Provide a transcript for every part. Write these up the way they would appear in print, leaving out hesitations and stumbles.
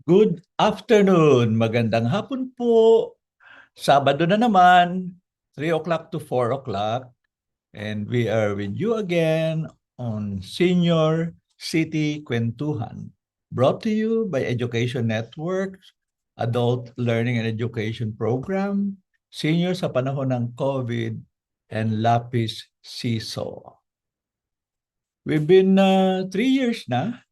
Good afternoon, magandang hapon po. Sabado na naman, 3 o'clock to 4 o'clock, and we are with you again on Senior City Kwentuhan, brought to you by Education Network, Adult Learning and Education Program, Senior sa panahon ng COVID, and Lapis Seesaw. We've been 3 years na,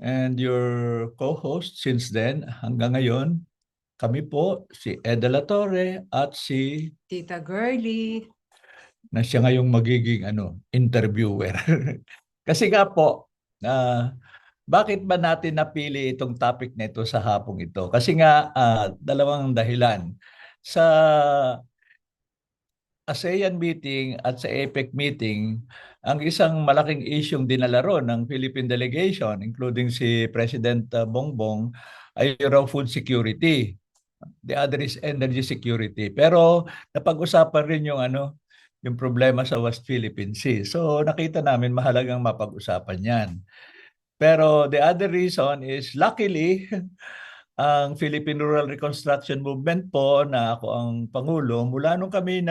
and your co-host since then hanggang ngayon, kami po si Eda Torre at si Tita Girlie. na siya ngayong magiging interviewer. Kasi nga po, bakit ba natin napili itong topic nito sa hapong ito? Kasi nga dalawang dahilan. Sa ASEAN meeting at sa APEC meeting, ang isang malaking isyong dinala ron ng Philippine delegation, including si President Bongbong, ay raw food security. The other is energy security. Pero napag-usapan rin yung problema sa West Philippine Sea. So nakita namin mahalagang mapag-usapan 'yan. Pero the other reason is luckily ang Philippine Rural Reconstruction Movement po na ako ang pangulo, mula nung kami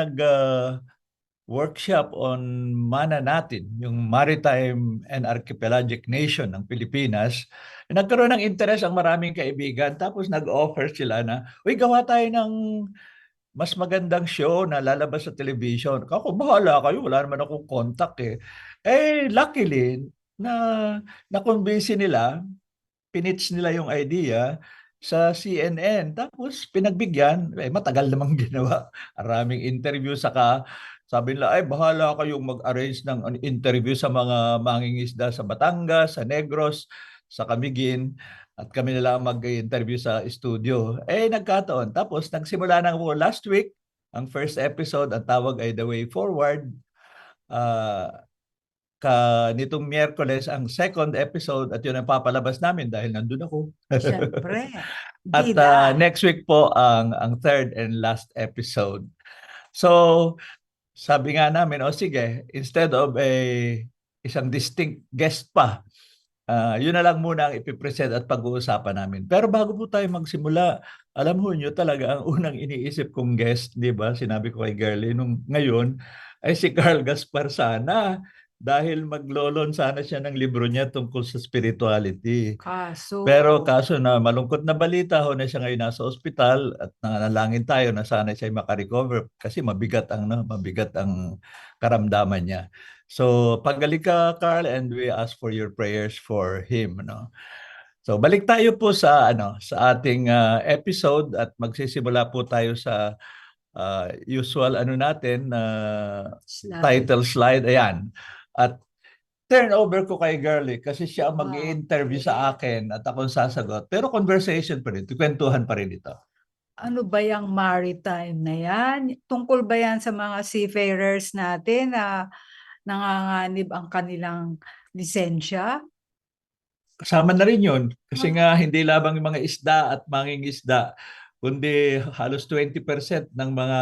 workshop on MANA natin, yung Maritime and Archipelagic Nation ng Pilipinas, nagkaroon ng interest ang maraming kaibigan, tapos nag-offer sila na, uy, gawa tayo ng mas magandang show na lalabas sa television. Ako, bahala kayo, wala naman akong contact eh. Luckily, na-convince nila, pinitch nila yung idea sa CNN. Tapos pinagbigyan, matagal namang ginawa. Maraming interview, saka sabi nila, ay bahala kayong mag-arrange ng interview sa mga mangingisda sa Batangas, sa Negros, sa Camiguin, at kami nila mag-interview sa studio. Nagkataon. Tapos nagsimula na po last week, ang first episode, ang tawag ay The Way Forward. Nitong Miyerkules ang second episode, at yun ang papalabas namin dahil nandun ako. Siyempre. At next week po ang third and last episode. So, sabi nga namin, sige, instead of isang distinct guest pa, yun na lang muna ang ipipresent at pag-uusapan namin. Pero bago po tayo magsimula, alam mo nyo talaga, ang unang iniisip kong guest, di ba, sinabi ko kay Girlie, nung ngayon, ay si Carl Gaspar sana. Dahil maglolon sana siya ng libro niya tungkol sa spirituality. Pero kaso na malungkot na balita ho na siya ngayon nasa ospital, at nanalangin tayo na sana siya makarecover kasi mabigat ang karamdaman niya. So pagaling ka, Carl, and we ask for your prayers for him, no. So balik tayo po sa sa ating episode, at magsisimula po tayo sa usual natin title slide. Ayan. At turn over ko kay Girlie kasi siya ang mag-i-interview sa akin at ako sasagot. Pero conversation pa rin, kwentuhan pa rin ito. Ano ba yung maritime na yan? Tungkol ba yan sa mga seafarers natin na nanganganib ang kanilang lisensya? Kasama na rin yun. Kasi nga hindi labang yung mga isda at mangingisda, kundi halos 20% ng mga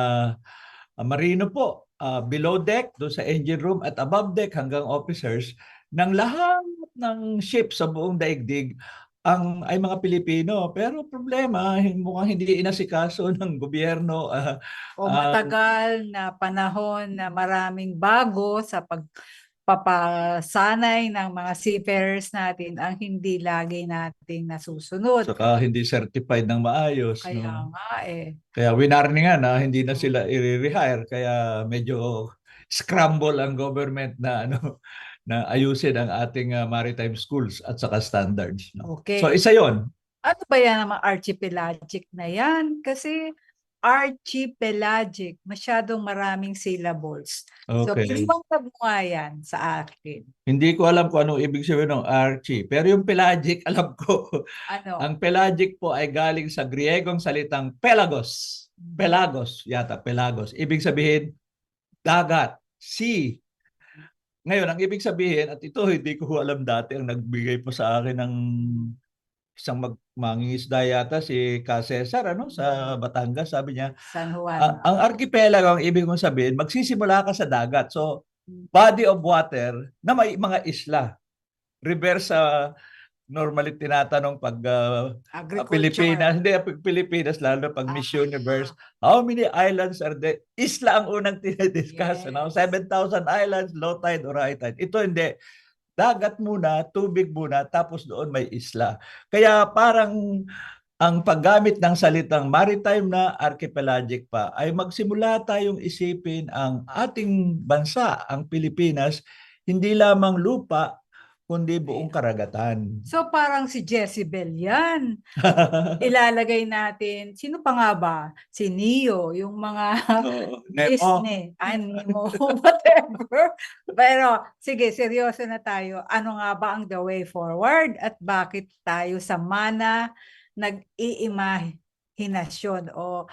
marino po, below deck, doon sa engine room, at above deck hanggang officers, ng lahat ng ship sa buong daigdig ay mga Pilipino. Pero problema, mukhang hindi inasikaso ng gobyerno. O matagal na panahon na maraming bago sa pagpapasanay ng mga seafarers natin ang hindi lagi nating nasusunod. Saka hindi certified ng maayos. Kaya nga Kaya winarningan na hindi na sila i-rehire. Kaya medyo scramble ang government na na ayusin ang ating maritime schools at saka standards. Okay. So isa yon. Ano ba yan ang archipelagic na yan? Kasi archipelagic, masyadong maraming syllables. Okay. So, ipangtag mo nga yan sa akin. Hindi ko alam kung anong ibig sabihin ng archi. Pero yung pelagic, alam ko. Ano? Ang pelagic po ay galing sa Griegong salitang pelagos. Pelagos, yata, pelagos. Ibig sabihin, dagat, sea. Ngayon, ang ibig sabihin, at ito hindi ko alam dati, ang nagbigay po sa akin ng isang mangingisda yata, si Ka Cesar, sa Batangas, sabi niya, San Juan. ang archipelago, ang ibig mong sabihin, magsisimula ka sa dagat. So, body of water na may mga isla. Reverse normally tinatanong pag Agriculture. Pilipinas, hindi Pilipinas lalo pag Miss Ah, Universe, how many islands are there? Isla ang unang tinidiscuss, ano? yes. 7,000 islands, low tide or high tide. Ito hindi. Dagat muna, tubig muna, tapos doon may isla. Kaya parang ang paggamit ng salitang maritime na archipelagic pa ay magsimula tayong isipin ang ating bansa, ang Pilipinas, hindi lamang lupa, kundi buong karagatan. So parang si Jezebel yan. Ilalagay natin, sino pa nga ba? Si Neo, yung mga Oo, Nemo. Disney, Animo, whatever. Pero sige, seryoso na tayo. Ano nga ba ang the way forward at bakit tayo sa mana nag-iimahinasyon o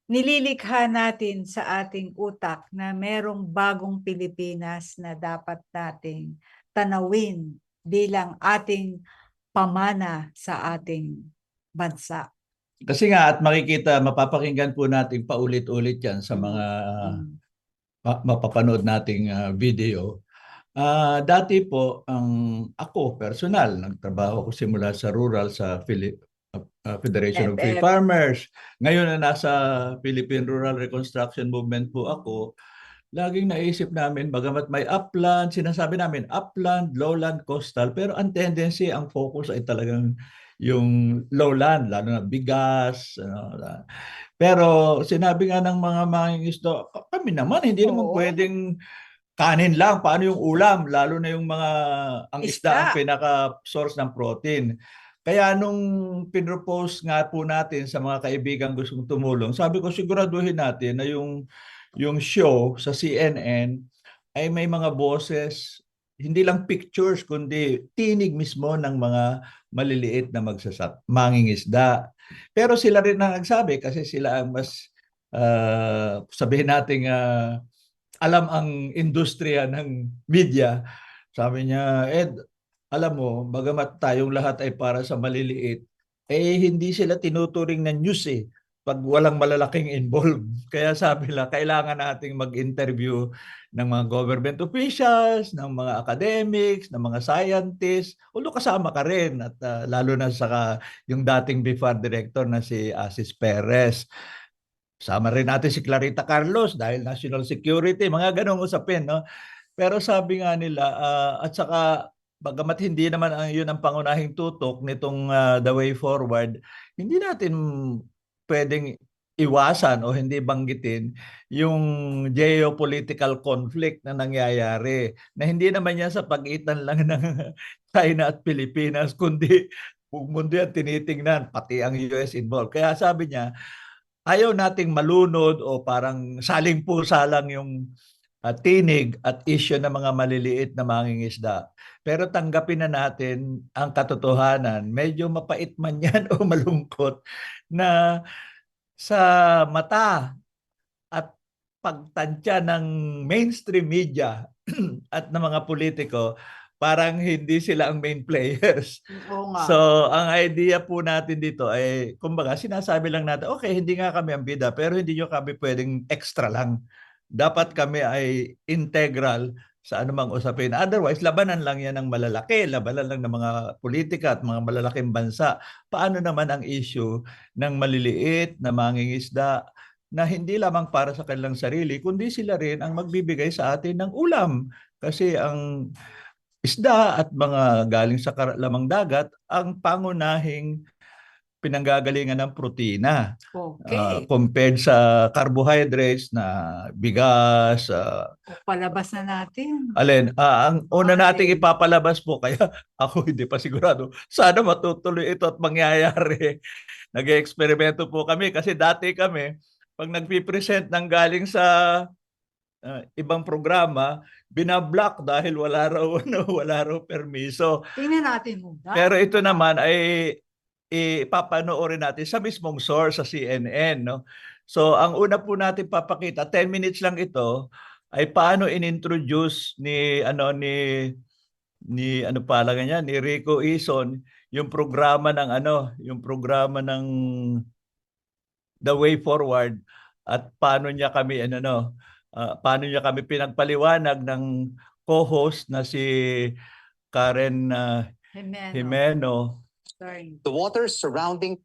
nililikha natin sa ating utak na merong bagong Pilipinas na dapat nating tanawin bilang ating pamana sa ating bansa. Kasi nga at makikita, mapapakinggan po natin paulit-ulit yan sa mga mapapanood nating video. Dati po, ako personal, nagtrabaho ko simula sa rural sa Federation of Free APEC. Farmers. Ngayon na nasa Philippine Rural Reconstruction Movement po ako, laging naisip namin, bagamat may upland, sinasabi namin upland, lowland, coastal, pero ang tendency, ang focus ay talagang yung lowland, lalo na bigas. Pero sinabi nga ng mga mangingisda, kami naman, hindi naman Oo. pwedeng kanin lang, paano yung ulam, lalo na yung mga, ang isda ang Isda. pinaka-source ng protein. Kaya nung pinropose nga po natin sa mga kaibigan gustong tumulong, sabi ko siguraduhin natin na yung show sa CNN ay may mga boses, hindi lang pictures, kundi tinig mismo ng mga maliliit na mangingisda. Pero sila rin ang nagsabi kasi sila ang mas, sabihin natin, alam ang industriya ng media. Sabi niya, Ed, alam mo, bagamat tayong lahat ay para sa maliliit, hindi sila tinuturing na news pag walang malalaking involved. Kaya sabi nila, kailangan nating mag-interview ng mga government officials, ng mga academics, ng mga scientists. Although kasama ka rin, at lalo na sa yung dating BIFAR director na si Asis Perez. Sama rin natin si Clarita Carlos dahil national security, mga ganong usapin, no? Pero sabi nga nila, at saka bagamat hindi naman yun ang pangunahing tutok nitong the way forward, hindi natin pwedeng iwasan o hindi banggitin yung geopolitical conflict na nangyayari, na hindi naman yan sa pagitan lang ng China at Pilipinas, kundi buong mundo yan tinitingnan, pati ang US involved. Kaya sabi niya, ayaw nating malunod o parang saling pusa lang yung tinig at issue ng mga maliliit na mangingisda. Pero tanggapin na natin ang katotohanan, medyo mapait man yan o malungkot, na sa mata at pagtansya ng mainstream media at ng mga politiko, parang hindi sila ang main players. Oo nga. So, ang idea po natin dito ay, kumbaga, sinasabi lang natin, okay, hindi nga kami ang bida, pero hindi nyo kami pwedeng extra lang. Dapat kami ay integral sa anumang usapin. Otherwise, labanan lang yan ng malalaki, labanan lang ng mga politika at mga malalaking bansa. Paano naman ang issue ng maliliit na mangingisda na hindi lamang para sa kanilang sarili, kundi sila rin ang magbibigay sa atin ng ulam. Kasi ang isda at mga galing sa lamang dagat ang pangunahing pinanggagalingan ng protina. Okay. Compared sa carbohydrates na bigas. Palabas na natin. Alin, ang una nating Alin. ipapalabas po, kaya ako hindi pa sigurado, sana matutuloy ito at mangyayari. Nag-eksperimento po kami kasi dati kami, pag nagpipresent ng galing sa ibang programa, binablock dahil wala raw wala raw permiso. Tingnan natin muna. Pero ito naman ay ipapanoorin natin sa mismong source sa CNN, no. So ang una po natin papakita, 10 minutes lang ito, ay paano inintroduce ni ano pala ganyan, ni Rico Ison yung programa ng yung programa ng The Way Forward, at paano niya kami paano niya kami pinagpaliwanag ng co-host na si Karen Jimeno. Jimeno. Sorry. The waters surrounding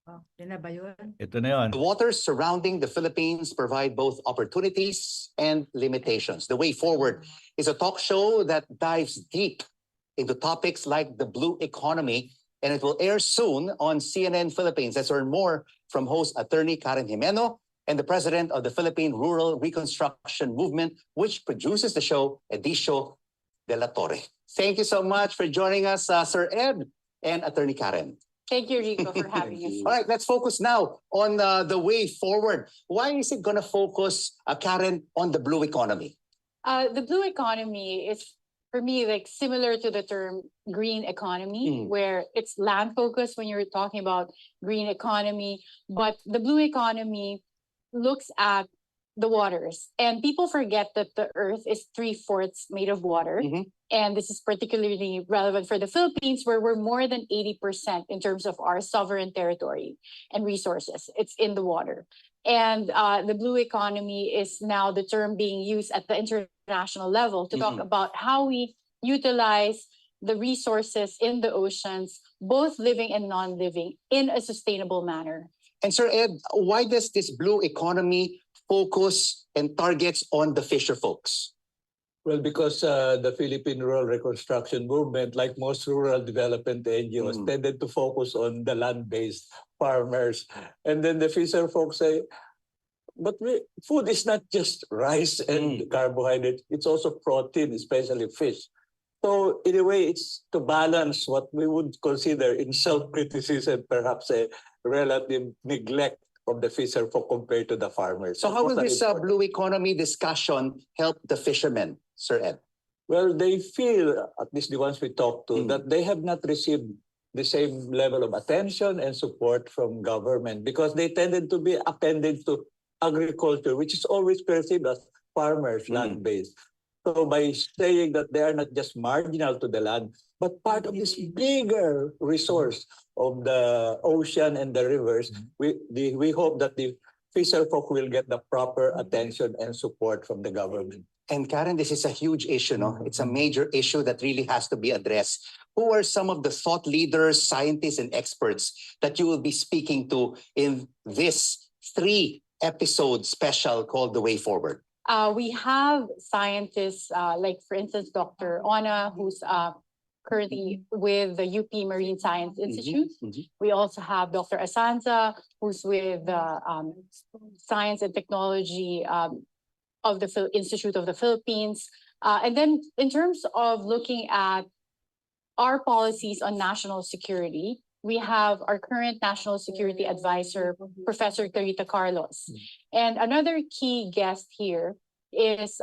Oh, yun na ba yun? Ito na yun. The waters surrounding the Philippines provide both opportunities and limitations. The Way Forward is a talk show that dives deep into topics like the blue economy, and it will air soon on CNN Philippines. Let's learn more from host attorney Karen Jimeno and the president of the Philippine Rural Reconstruction Movement, which produces the show, Edicio de la Torre. Thank you so much for joining us, Sir Ed and attorney Karen. Thank you, Rico, for having us. All right, let's focus now on the way forward. Why is it going to focus, Karen, on the blue economy? The blue economy is, for me, like similar to the term green economy, where it's land focused when you're talking about green economy. But the blue economy looks at the waters. And people forget that the earth is 3/4 made of water. And this is particularly relevant for the Philippines, where we're more than 80% in terms of our sovereign territory and resources. It's in the water. And the blue economy is now the term being used at the international level to talk about how we utilize the resources in the oceans, both living and non-living, in a sustainable manner. And Sir Ed, why does this blue economy focus and targets on the fisher folks? Well, because the Philippine Rural Reconstruction Movement, like most rural development NGOs, tended to focus on the land-based farmers. And then the fisher folks say, but food is not just rice and carbohydrate, it's also protein, especially fish. So in a way, it's to balance what we would consider in self-criticism, perhaps a relative neglect of the fisher folk compared to the farmers. So how will this blue economy discussion help the fishermen, Sir Ed? Well, they feel, at least the ones we talk to, that they have not received the same level of attention and support from government because they tended to be appended to agriculture, which is always perceived as farmers, land-based. So by saying that they are not just marginal to the land, but part of this bigger resource of the ocean and the rivers, we hope that the fisher folk will get the proper attention and support from the government. And Karen, this is a huge issue, no? It's a major issue that really has to be addressed. Who are some of the thought leaders, scientists, and experts that you will be speaking to in this 3-episode special called The Way Forward? We have scientists like, for instance, Dr. Ona, who's currently with the UP Marine Science Institute. We also have Dr. Asanza, who's with the Science and Technology of the Institute of the Philippines. And then in terms of looking at our policies on national security, we have our current National Security Advisor, Professor Clarita Carlos. And another key guest here is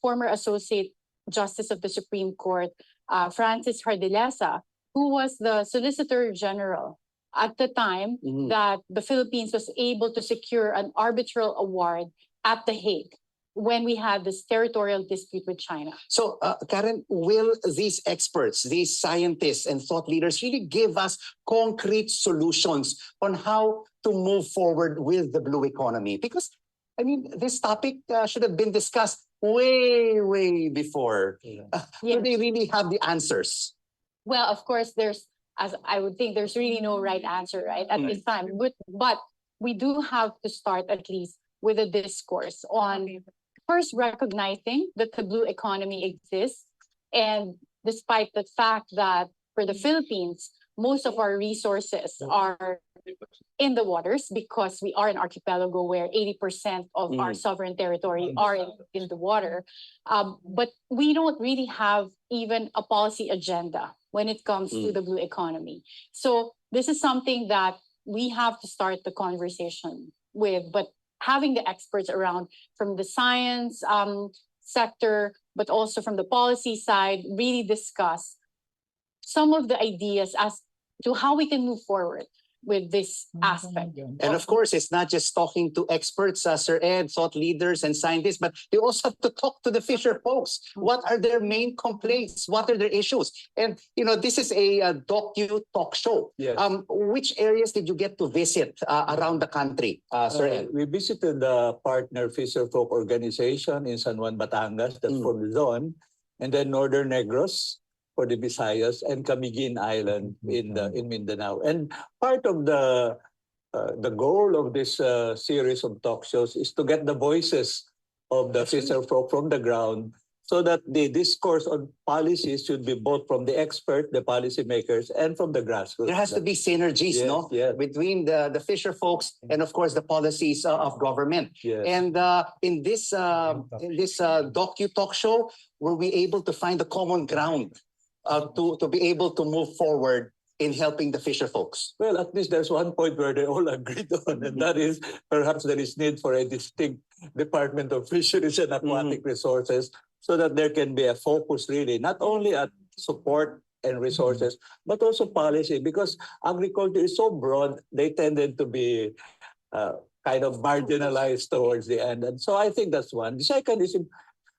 former Associate Justice of the Supreme Court, Francis Hardilesa, who was the Solicitor General at the time that the Philippines was able to secure an arbitral award at The Hague when we had this territorial dispute with China. So, Karen, will these experts, these scientists and thought leaders really give us concrete solutions on how to move forward with the blue economy? Because, I mean, this topic should have been discussed way before. Do they really have the answers? Well, of course, as I would think, there's really no right answer, right, at this time. But we do have to start at least with a discourse on first recognizing that the blue economy exists. And despite the fact that for the Philippines, most of our resources are in the waters because we are an archipelago where 80% of our sovereign territory are in the water. But we don't really have even a policy agenda when it comes to the blue economy. So this is something that we have to start the conversation with, but having the experts around from the science sector, but also from the policy side, really discuss some of the ideas as to how we can move forward with this aspect. And of course, it's not just talking to experts, Sir Ed, thought leaders and scientists, but you also have to talk to the fisher folks. What are their main complaints? What are their issues? And, you know, this is a docu-talk show. Yes. Which areas did you get to visit around the country, Sir Ed? We visited the partner fisher folk organization in San Juan, Batangas, that's for Luzon, and then Northern Negros for the Visayas and Camiguin Island in Mindanao. And part of the goal of this series of talk shows is to get the voices of the fisherfolk from the ground, so that the discourse on policies should be both from the expert, the policymakers, and from the grassroots. There has to be synergies, Yes, no, yes. between the fisher folks and of course the policies of government. Yes. And in this docu talk show, were we able to find the common ground to be able to move forward in helping the fisher folks? Well, at least there's one point where they all agreed on, and that is perhaps there is need for a distinct Department of Fisheries and Aquatic Resources, so that there can be a focus really, not only at support and resources, but also policy, because agriculture is so broad, they tended to be kind of marginalized towards the end. And so I think that's one. The second is,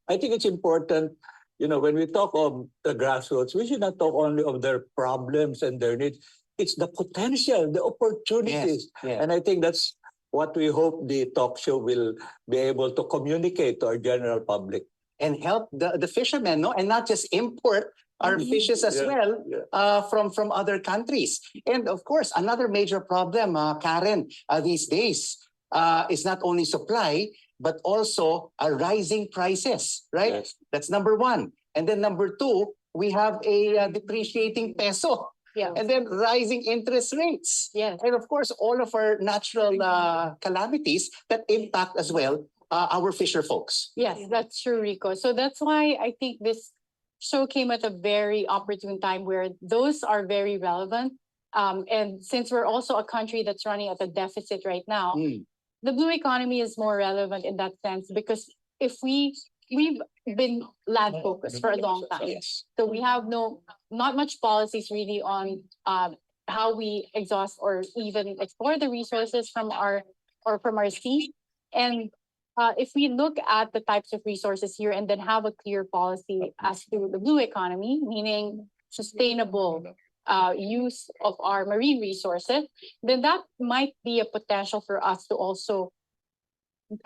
I think it's important, you know, when we talk of the grassroots, we should not talk only of their problems and their needs. It's the potential, the opportunities. Yes, yes. And I think that's what we hope the talk show will be able to communicate to our general public. And help the fishermen, no, and not just import our fishes as well from other countries. And of course, another major problem, Karen, these days is not only supply, but also rising prices, right? Yes. That's number one. And then number two, we have a depreciating peso. Yeah. And then rising interest rates. Yes. And of course, all of our natural calamities that impact as well our fisher folks. Yes, that's true, Rico. So that's why I think this show came at a very opportune time where those are very relevant. And since we're also a country that's running at a deficit right now, the blue economy is more relevant in that sense, because if we've been land focused for a long time. Yes. So we have not much policies really on how we exhaust or even explore the resources from our sea. And if we look at the types of resources here and then have a clear policy as to the blue economy, meaning sustainable use of our marine resources, then that might be a potential for us to also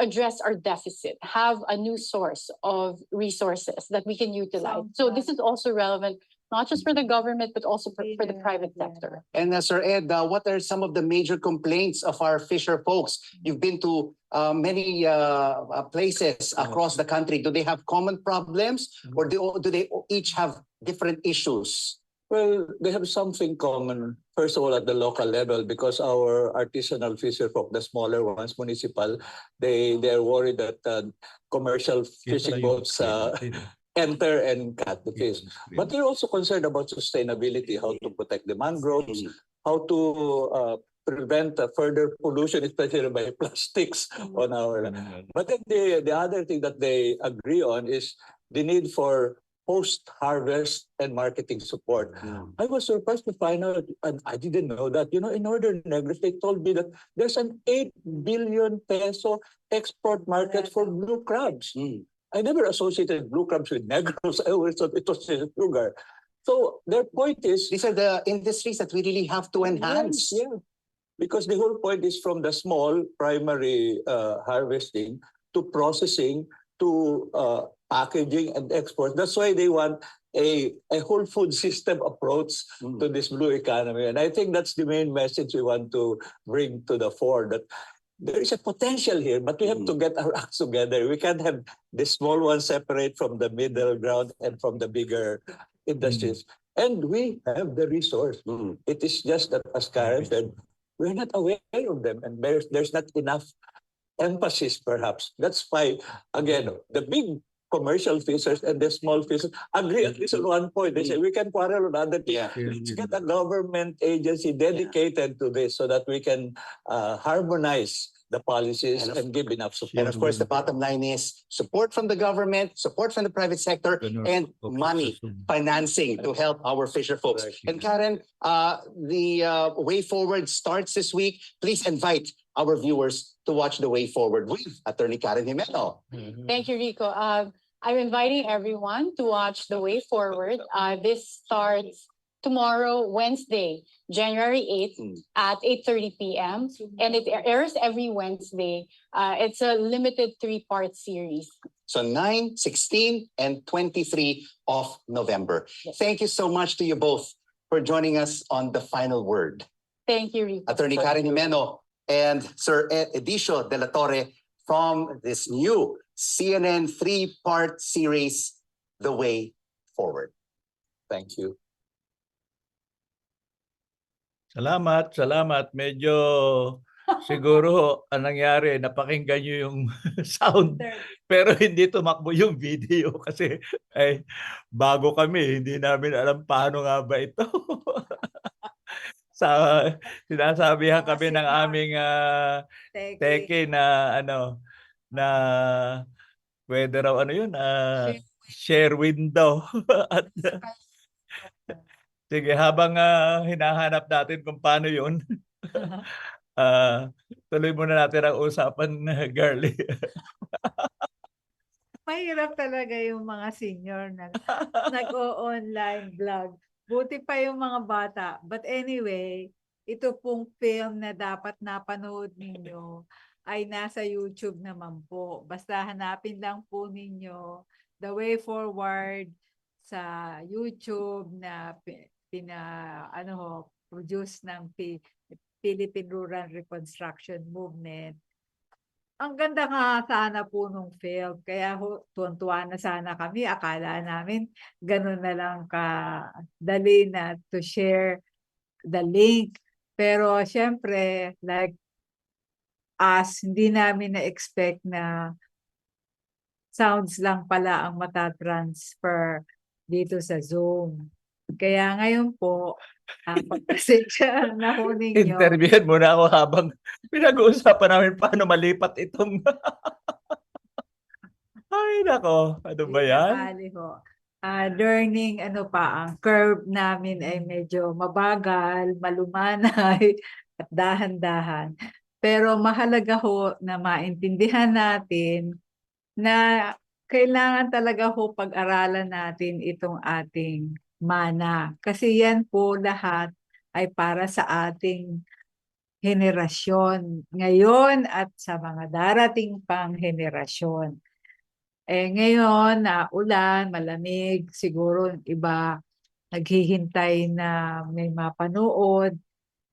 address our deficit, have a new source of resources that we can utilize. So this is also relevant, not just for the government, but also for the private sector. And Sir Ed, what are some of the major complaints of our fisher folks? You've been to many places across the country. Do they have common problems, or do they each have different issues? Well, they have something common, first of all, at the local level, because our artisanal fisher folk, the smaller ones, municipal, they're worried that commercial fishing boats enter and cut the fish. But they're also concerned about sustainability, how to protect the mangroves, how to prevent further pollution, especially by plastics on our land. But then the other thing that they agree on is the need for post-harvest and marketing support. I was surprised to find out, and I didn't know that, you know, in Northern Negros, they told me that there's an 8 billion peso export market for blue crabs. I never associated blue crabs with Negros. I always thought it was sugar. So their point is, These are the industries that we really have to enhance. yeah, because the whole point is from the small primary harvesting to processing to packaging and export. That's why they want a whole food system approach to this blue economy. And I think that's the main message we want to bring to the fore, that there is a potential here, but we have to get our acts together. We can't have the small ones separate from the middle ground and from the bigger industries. And we have the resource. It is just that, as Karen said, we're not aware of them, and there's not enough emphasis, perhaps. That's why, again, the big commercial fishers and the small fishers agree at least at one point. They say we can quarrel on other things. Let's get a government agency dedicated to this so that we can harmonize the policies and give enough support. And of course, the bottom line is support from the government, support from the private sector, and money, financing to help our fisher folks. And Karen, the Way Forward starts this week. Please invite our viewers to watch the Way Forward with Attorney Karen Jimeno. Thank you, Rico. I'm inviting everyone to watch The Way Forward. This starts tomorrow, Wednesday, January 8th at 8:30 p.m. And it airs every Wednesday. It's a limited 3-part series. So 9, 16, and 23 of November. Thank you so much to you both for joining us on The Final Word. Thank you, Rico. Attorney Karen Jimeno and Sir Edicio de la Torre from this new CNN 3-part series, The Way Forward. Thank you. Salamat, salamat. Medyo siguro ang nangyari, napakinggan nyo yung sound. Pero hindi tumakbo yung video kasi ay, bago kami, hindi namin alam paano nga ba ito. Sa sinasabihan kami ng aming teke na ano na pwede raw ano yun share window at sige habang hinahanap natin kung paano yun tuloy muna natin ang usapan Girlie. Mahirap talaga yung mga senior na nag-o-online vlog. Buti pa yung mga bata. But anyway, ito pong film na dapat napanood ninyo ay nasa YouTube naman po. Basta hanapin lang po ninyo The Way Forward sa YouTube na produce ng Philippine Rural Reconstruction Movement. Ang ganda nga sana po nung film. Kaya tuwan-tuwa na sana kami. Akala namin ganun na lang kadali na to share the link. Pero syempre, like us, hindi namin na-expect na sounds lang pala ang matatransfer dito sa Zoom. Kaya ngayon po, pagpasensya na ho ninyo. Interviewin muna ako habang pinag-uusapan namin paano malipat itong ay nako, ano ba yan? Learning ang curve namin ay medyo mabagal, malumanay at dahan-dahan. Pero mahalaga ho na maintindihan natin na kailangan talaga ho pag-aralan natin itong ating mana. Kasi yan po lahat ay para sa ating henerasyon ngayon at sa mga darating pang henerasyon. Ngayon na ulan, malamig, siguro iba naghihintay na may mapanood.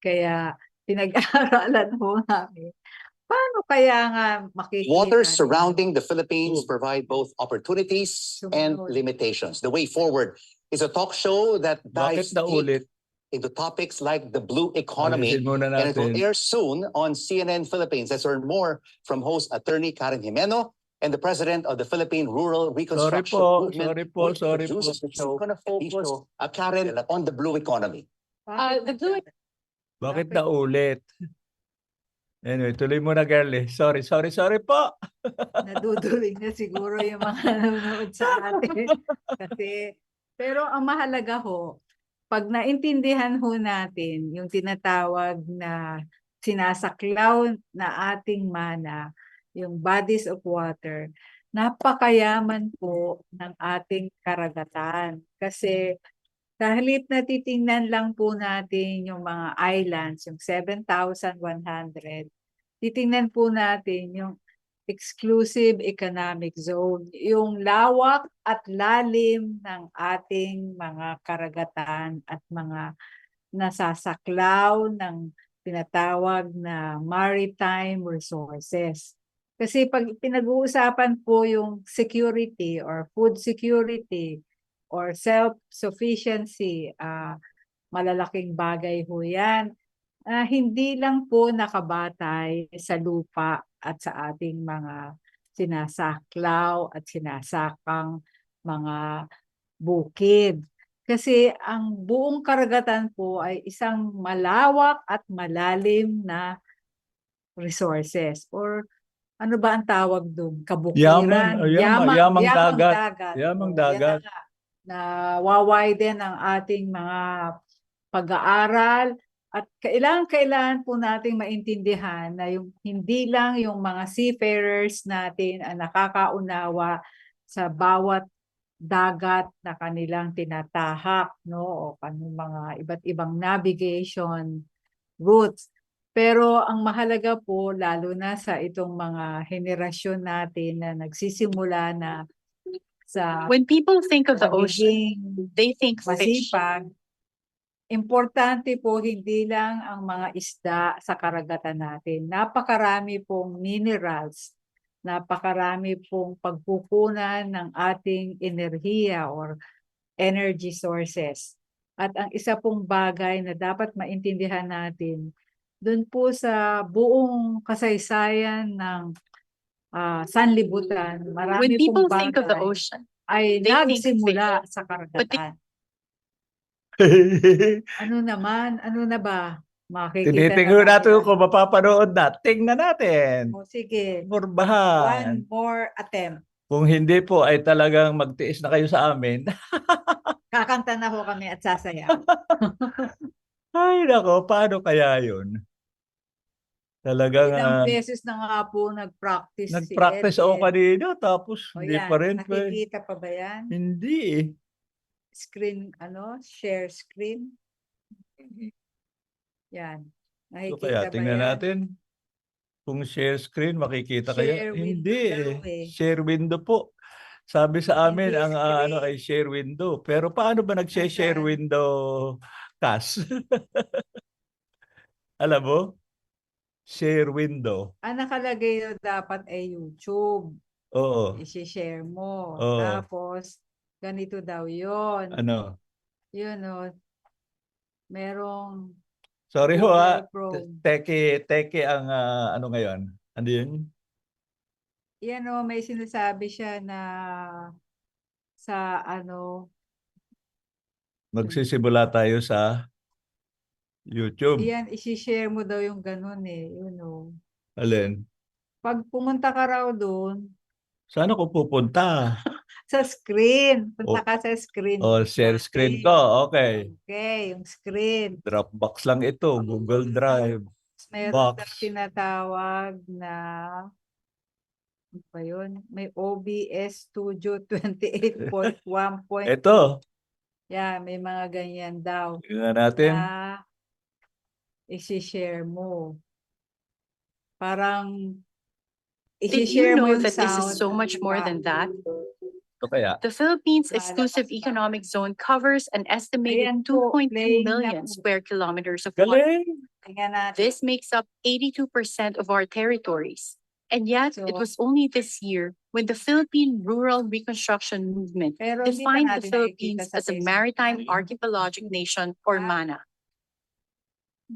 Kaya pinag-aaralan ho namin. Paano kaya nga makikita? Waters surrounding the Philippines provide both opportunities and limitations. The Way Forward is a talk show that dives deep into topics like the blue economy, and it will air soon on CNN Philippines. Let's learn more from host Attorney Karen Jimeno and the president of the Philippine Rural Reconstruction Movement. Sorry po. So, going to focus, Karen, on the blue economy. The blue Bakit na ulit? Anyway, tuloy mo na, Girlie. Sorry po. Naduduling na siguro yung mga nanonood sa atin. Pero ang mahalaga ho, pag naintindihan ho natin yung tinatawag na sinasaklaw na ating mana, yung bodies of water, napakayaman po ng ating karagatan. Kasi kahit na titingnan lang po natin yung mga islands, yung 7,100, titingnan po natin yung exclusive economic zone, yung lawak at lalim ng ating mga karagatan at mga nasasaklaw ng tinatawag na maritime resources. Kasi pag pinag-uusapan po yung security or food security, or self-sufficiency, malalaking bagay ho yan. Hindi lang po nakabatay sa lupa at sa ating mga sinasaklaw at sinasakang mga bukid. Kasi ang buong karagatan po ay isang malawak at malalim na resources or ano ba ang tawag doon? Kabukiran. Yamang dagat. Yamang dagat. Na wawiden ang ating mga pag-aaral at kailangan po nating maintindihan na yung hindi lang yung mga seafarers natin ang nakakaunawa sa bawat dagat na kanilang tinatahak, no, o kanong mga iba't ibang navigation routes, Pero ang mahalaga po, lalo na sa itong mga henerasyon natin na nagsisimula na sa When people think of the ocean, pagiging they think fish. masipag, importante po hindi lang ang mga isda sa karagatan natin. Napakarami pong minerals, napakarami pong pagkukunan ng ating enerhiya or energy sources. At ang isa pong bagay na dapat maintindihan natin, dun po sa buong kasaysayan ng sanlibutan, When marami people pong think of the bagay ocean, ay they think nagsimula sa But karagatan. Ano na ba? Makikita na Tinitingnan ba natin nila? kung mapapanood na. Tingnan natin. O sige, Murbahan. one more attempt. Kung hindi po ay talagang magtiis na kayo sa amin. Kakanta na ho kami at sasayaw. Ay nako, paano kaya yun? Talagang Ilang beses na nga po nag-practice si nag-practice Ed. ako kanina tapos O hindi yan, pa rin. nakikita pa ba yan? Hindi eh. Screen, share screen. Yan. So kaya Nakikita ba tingnan yan? natin. Kung share screen, makikita kaya? Share Hindi window daw eh. eh. Share window po. Sabi sa amin, Hindi ang ano screen. ay share window. Pero paano ba nag-share Nasaan? window, Cass? Alam mo? Share window. Ang nakalagay na dapat ay YouTube. Oo. I-share mo. Oo. Tapos, ganito daw yon. Ano? Yun o. Merong Sorry ho Google ha. Chrome. Teke ang ano ngayon? Ano yun? Yan o, may sinasabi siya na sa Magsisimula tayo sa YouTube. yan, isi-share mo daw yung ganun eh. Yun o. Alin? Pag pumunta ka raw doon, Saan ako pupunta? sa screen. Punta Oh. ka sa screen. O, share screen ko. Okay. Okay, yung screen. Dropbox lang ito. Google Drive. Meron Box. na tinatawag na ano ba yun? May OBS Studio 28.1. Ito. Yeah, may mga ganyan daw Tingnan natin. na isi-share mo. Parang Did isi-share you mo know yung that this sound. is so much more than that? Ito kaya. The Philippines Lalabas Exclusive pa. Economic Zone covers an estimated Ayan po, 2.2 playing na million po. square kilometers of water. Galing. Tingnan natin. This makes up 82% of our territories. And yet, it So, was only this year when the Philippine Rural Reconstruction Movement pero hindi pa defined the natin Philippines nakikita sa as a Facebook. maritime archipelagic nation or MANA.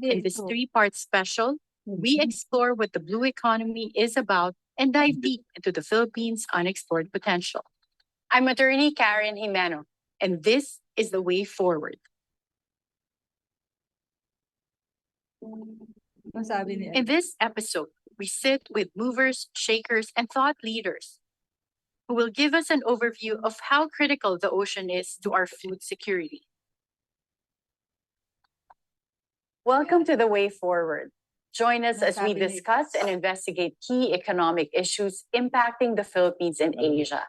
In this Ito. three-part special, we explore what the blue economy is about and dive deep into the Philippines' unexplored potential. I'm attorney Karen Jimeno, and this is the way forward. Ano sabi niya? In this episode, we sit with movers, shakers, and thought leaders who will give us an overview of how critical the ocean is to our food security. Welcome to the way forward. Join us as we discuss and investigate key economic issues impacting the Philippines and Asia.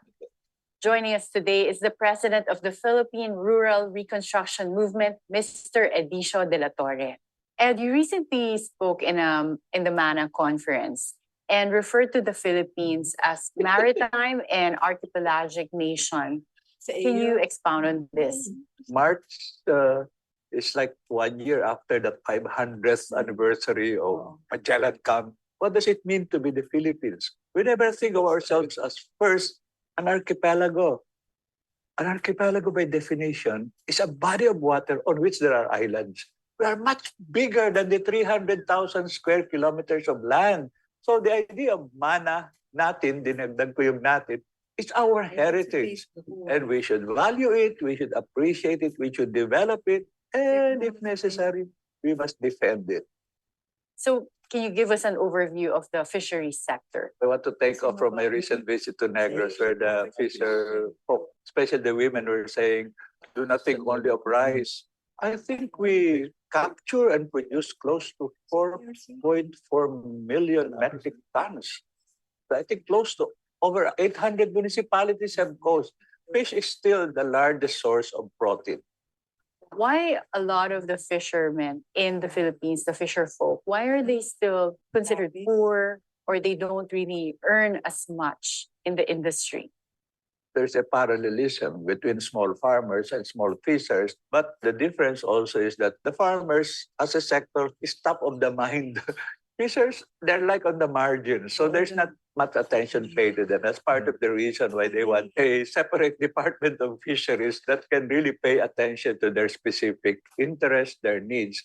Joining us today is the president of the Philippine Rural Reconstruction Movement, Mr. Edicio de la Torre. Ed, you recently spoke in the MANA conference and referred to the Philippines as maritime and archipelagic nation. Can you expound on this? March is like 1 year after the 500th anniversary of Magellan Camp. What does it mean to be the Philippines? We never think of ourselves as first an archipelago. An archipelago by definition is a body of water on which there are islands. We are much bigger than the 300,000 square kilometers of land. So the idea of mana natin, dinagdag ko yung natin, is our heritage. And we should value it, we should appreciate it, we should develop it, and if necessary, we must defend it. So can you give us an overview of the fisheries sector? I want to take off from my recent visit to Negros where the fisher folk, especially the women, were saying, do not think only of rice. I think we capture and produce close to 4.4 million metric tons. I think close to over 800 municipalities have coast. Fish is still the largest source of protein. why a lot of the fishermen in the Philippines, the fisherfolk, why are they still considered poor or they don't really earn as much in the industry? There's a parallelism between small farmers and small fishers, but the difference also is that the farmers as a sector is top of the mind. Fishers, they're like on the margin, so there's not much attention paid to them. That's part of the reason why they want a separate department of fisheries that can really pay attention to their specific interests, their needs.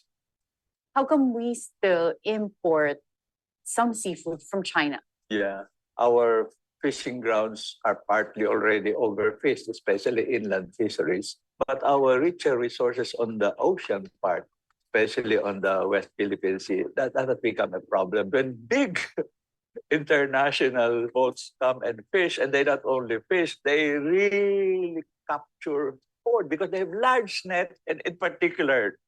How come we still import some seafood from China? Yeah, our fishing grounds are partly already overfished, especially inland fisheries. But our richer resources on the ocean part, especially on the West Philippine Sea, that has become a problem. When big international boats come and fish, and they not only fish, they really capture food because they have large net, and in particular,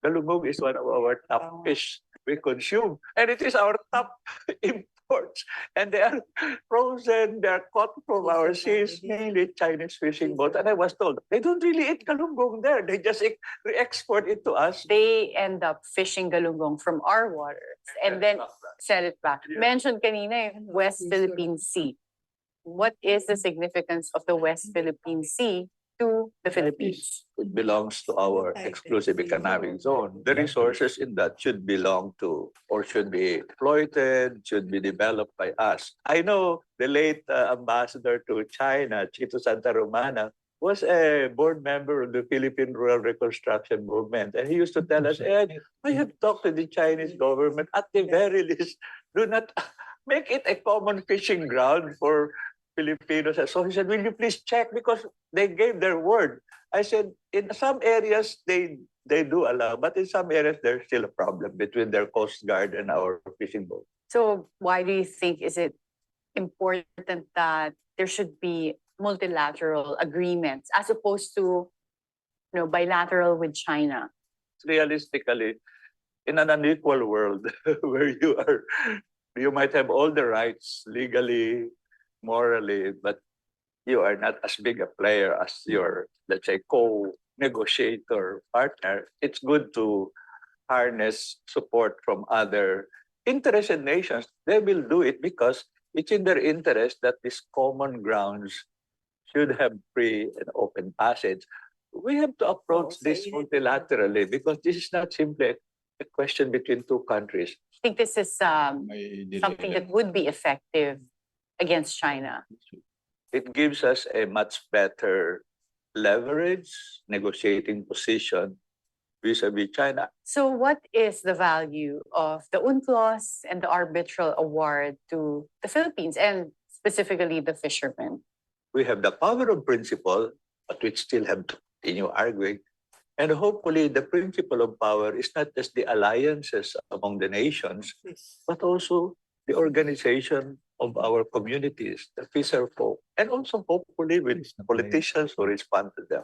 galunggong is one of our top fish we consume, and it is our top imports. And they are frozen, they are caught from our seas, mainly Chinese fishing boats. And I was told, they don't really eat galunggong there. They just re-export it to us. They end up fishing galunggong from our waters and then sell it back. Yeah. Mentioned kanina yung West Philippine Sea. What is the significance of the West Philippine Sea to the Philippines? It belongs to our exclusive economic zone. The resources in that should belong to, or should be exploited, should be developed by us. I know the late ambassador to China, Chito Santa Romana, was a board member of the Philippine Rural Reconstruction Movement. And he used to tell us, Ed, I have talked to the Chinese government. At the very least, do not make it a common fishing ground for Filipinos. So he said, will you please check? Because they gave their word. I said, in some areas, they do allow, but in some areas, there's still a problem between their Coast Guard and our fishing boat. So why do you think is it important that there should be multilateral agreements as opposed to bilateral with China? Realistically, in an unequal world where you might have all the rights legally, morally, but you are not as big a player as your, let's say, co-negotiator partner, it's good to harness support from other interested nations. They will do it because it's in their interest that these common grounds should have free and open passage. We have to approach this multilaterally because this is not simply a question between two countries. I think this is something that would be effective against China. It gives us a much better leverage, negotiating position vis-a-vis China. So what is the value of the UNCLOS and the arbitral award to the Philippines and specifically the fishermen? We have the power of principle, but we still have to continue arguing. And hopefully the principle of power is not just the alliances among the nations, but also the organization of our communities, the fisherfolk, and also hopefully with politicians who respond to them.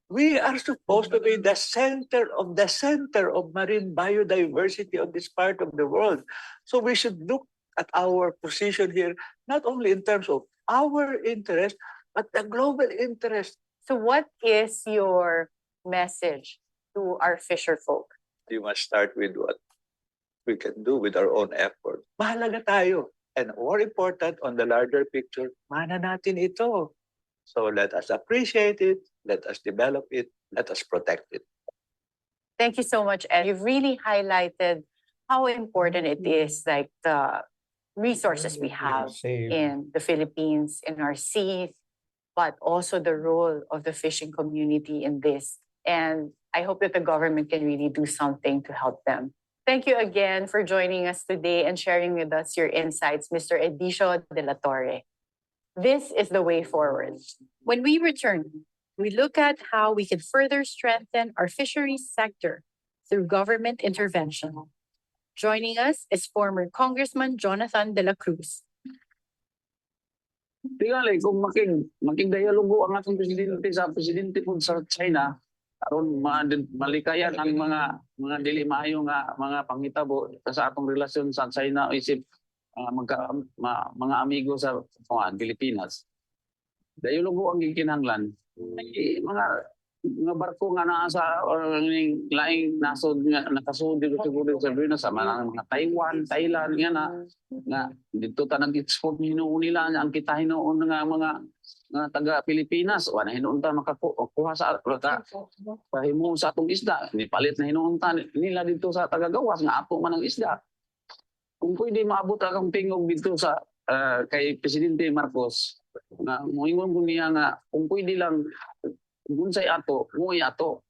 We are supposed to be the center of marine biodiversity of this part of the world. So we should look at our position here, not only in terms of our interest, but the global interest. So what is your message to our fisherfolk? You must start with what we can do with our own effort. Mahalaga tayo. And more important, on the larger picture, mana natin ito. So let us appreciate it, let us develop it, let us protect it. Thank you so much, Ed. You've really highlighted how important it is, like the resources we have in the Philippines, in our seas, but also the role of the fishing community in this. And I hope that the government can really do something to help them. Thank you again for joining us today and sharing with us your insights, Mr. Edicio de la Torre. This is the way forward. When we return, we look at how we can further strengthen our fisheries sector through government intervention. Joining us is former Congressman Jonathan de la Cruz. Tingali, kung making-dialogo ang ating presidente po sa China, aron malikayan ang mga dili maayo nga mga panghitabo sa atong relasyon sa China isip mga amigo sa Pilipinas. Dialogo ang gikinahanglan. Mga nga barko nga naa sa laing nasod nga nakasud dito siguro sa sa mga Taiwan, Thailand nga dito ta nag-export hinuon nila ang kita hinuon nga mga taga Pilipinas wala hinuon ta makakuha sa pahimo sa atong isda ni palit na hinuon ta nila dito sa taga-gawas nga ato man ang isda. Kung pwede maabot ang tingog dito sa kay Presidente Marcos nga moingon ko niya nga kung pwede lang gunsay ato, nguy ato.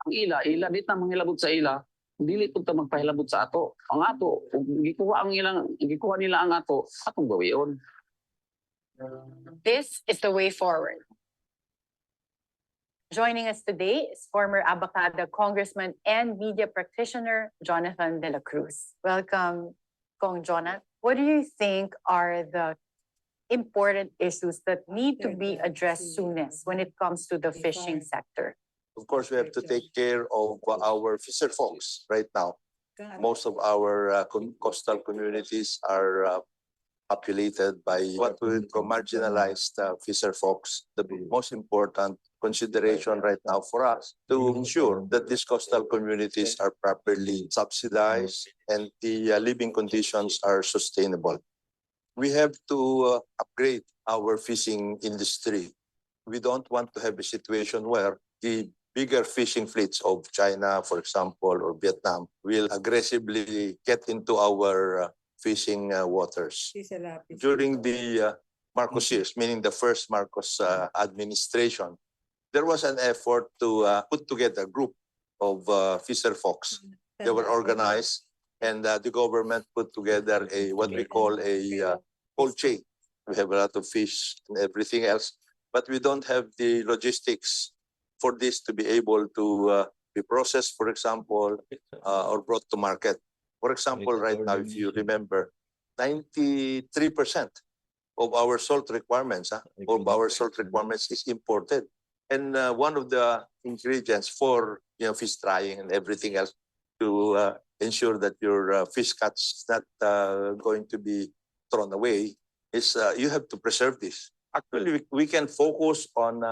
Ang ila dito manghilabot sa ila, dili pud ta magpahilabot sa ato. Ang ato, kung gikuha nila ang ato, atong gawion. This is the way forward. Joining us today is former Abacada Congressman and media practitioner, Jonathan de la Cruz. Welcome, Kong Jonathan. What do you think are the important issues that need to be addressed soonest when it comes to the fishing sector? Of course, we have to take care of our fisher folks right now. Most of our coastal communities are populated by what we call marginalized fisher folks. The most important consideration right now for us to ensure that these coastal communities are properly subsidized and the living conditions are sustainable. We have to upgrade our fishing industry. We don't want to have a situation where the bigger fishing fleets of China, for example, or Vietnam will aggressively get into our fishing waters. During the Marcos years, meaning the first Marcos administration, there was an effort to put together a group of fisher folks. They were organized and the government put together what we call a cold chain. We have a lot of fish and everything else, but we don't have the logistics for this to be able to be processed, for example, or brought to market. For example, right now, if you remember, 93% of our salt requirements, is imported. And one of the ingredients for fish drying and everything else to ensure that your fish catch is not going to be thrown away is you have to preserve this. Actually, we can focus on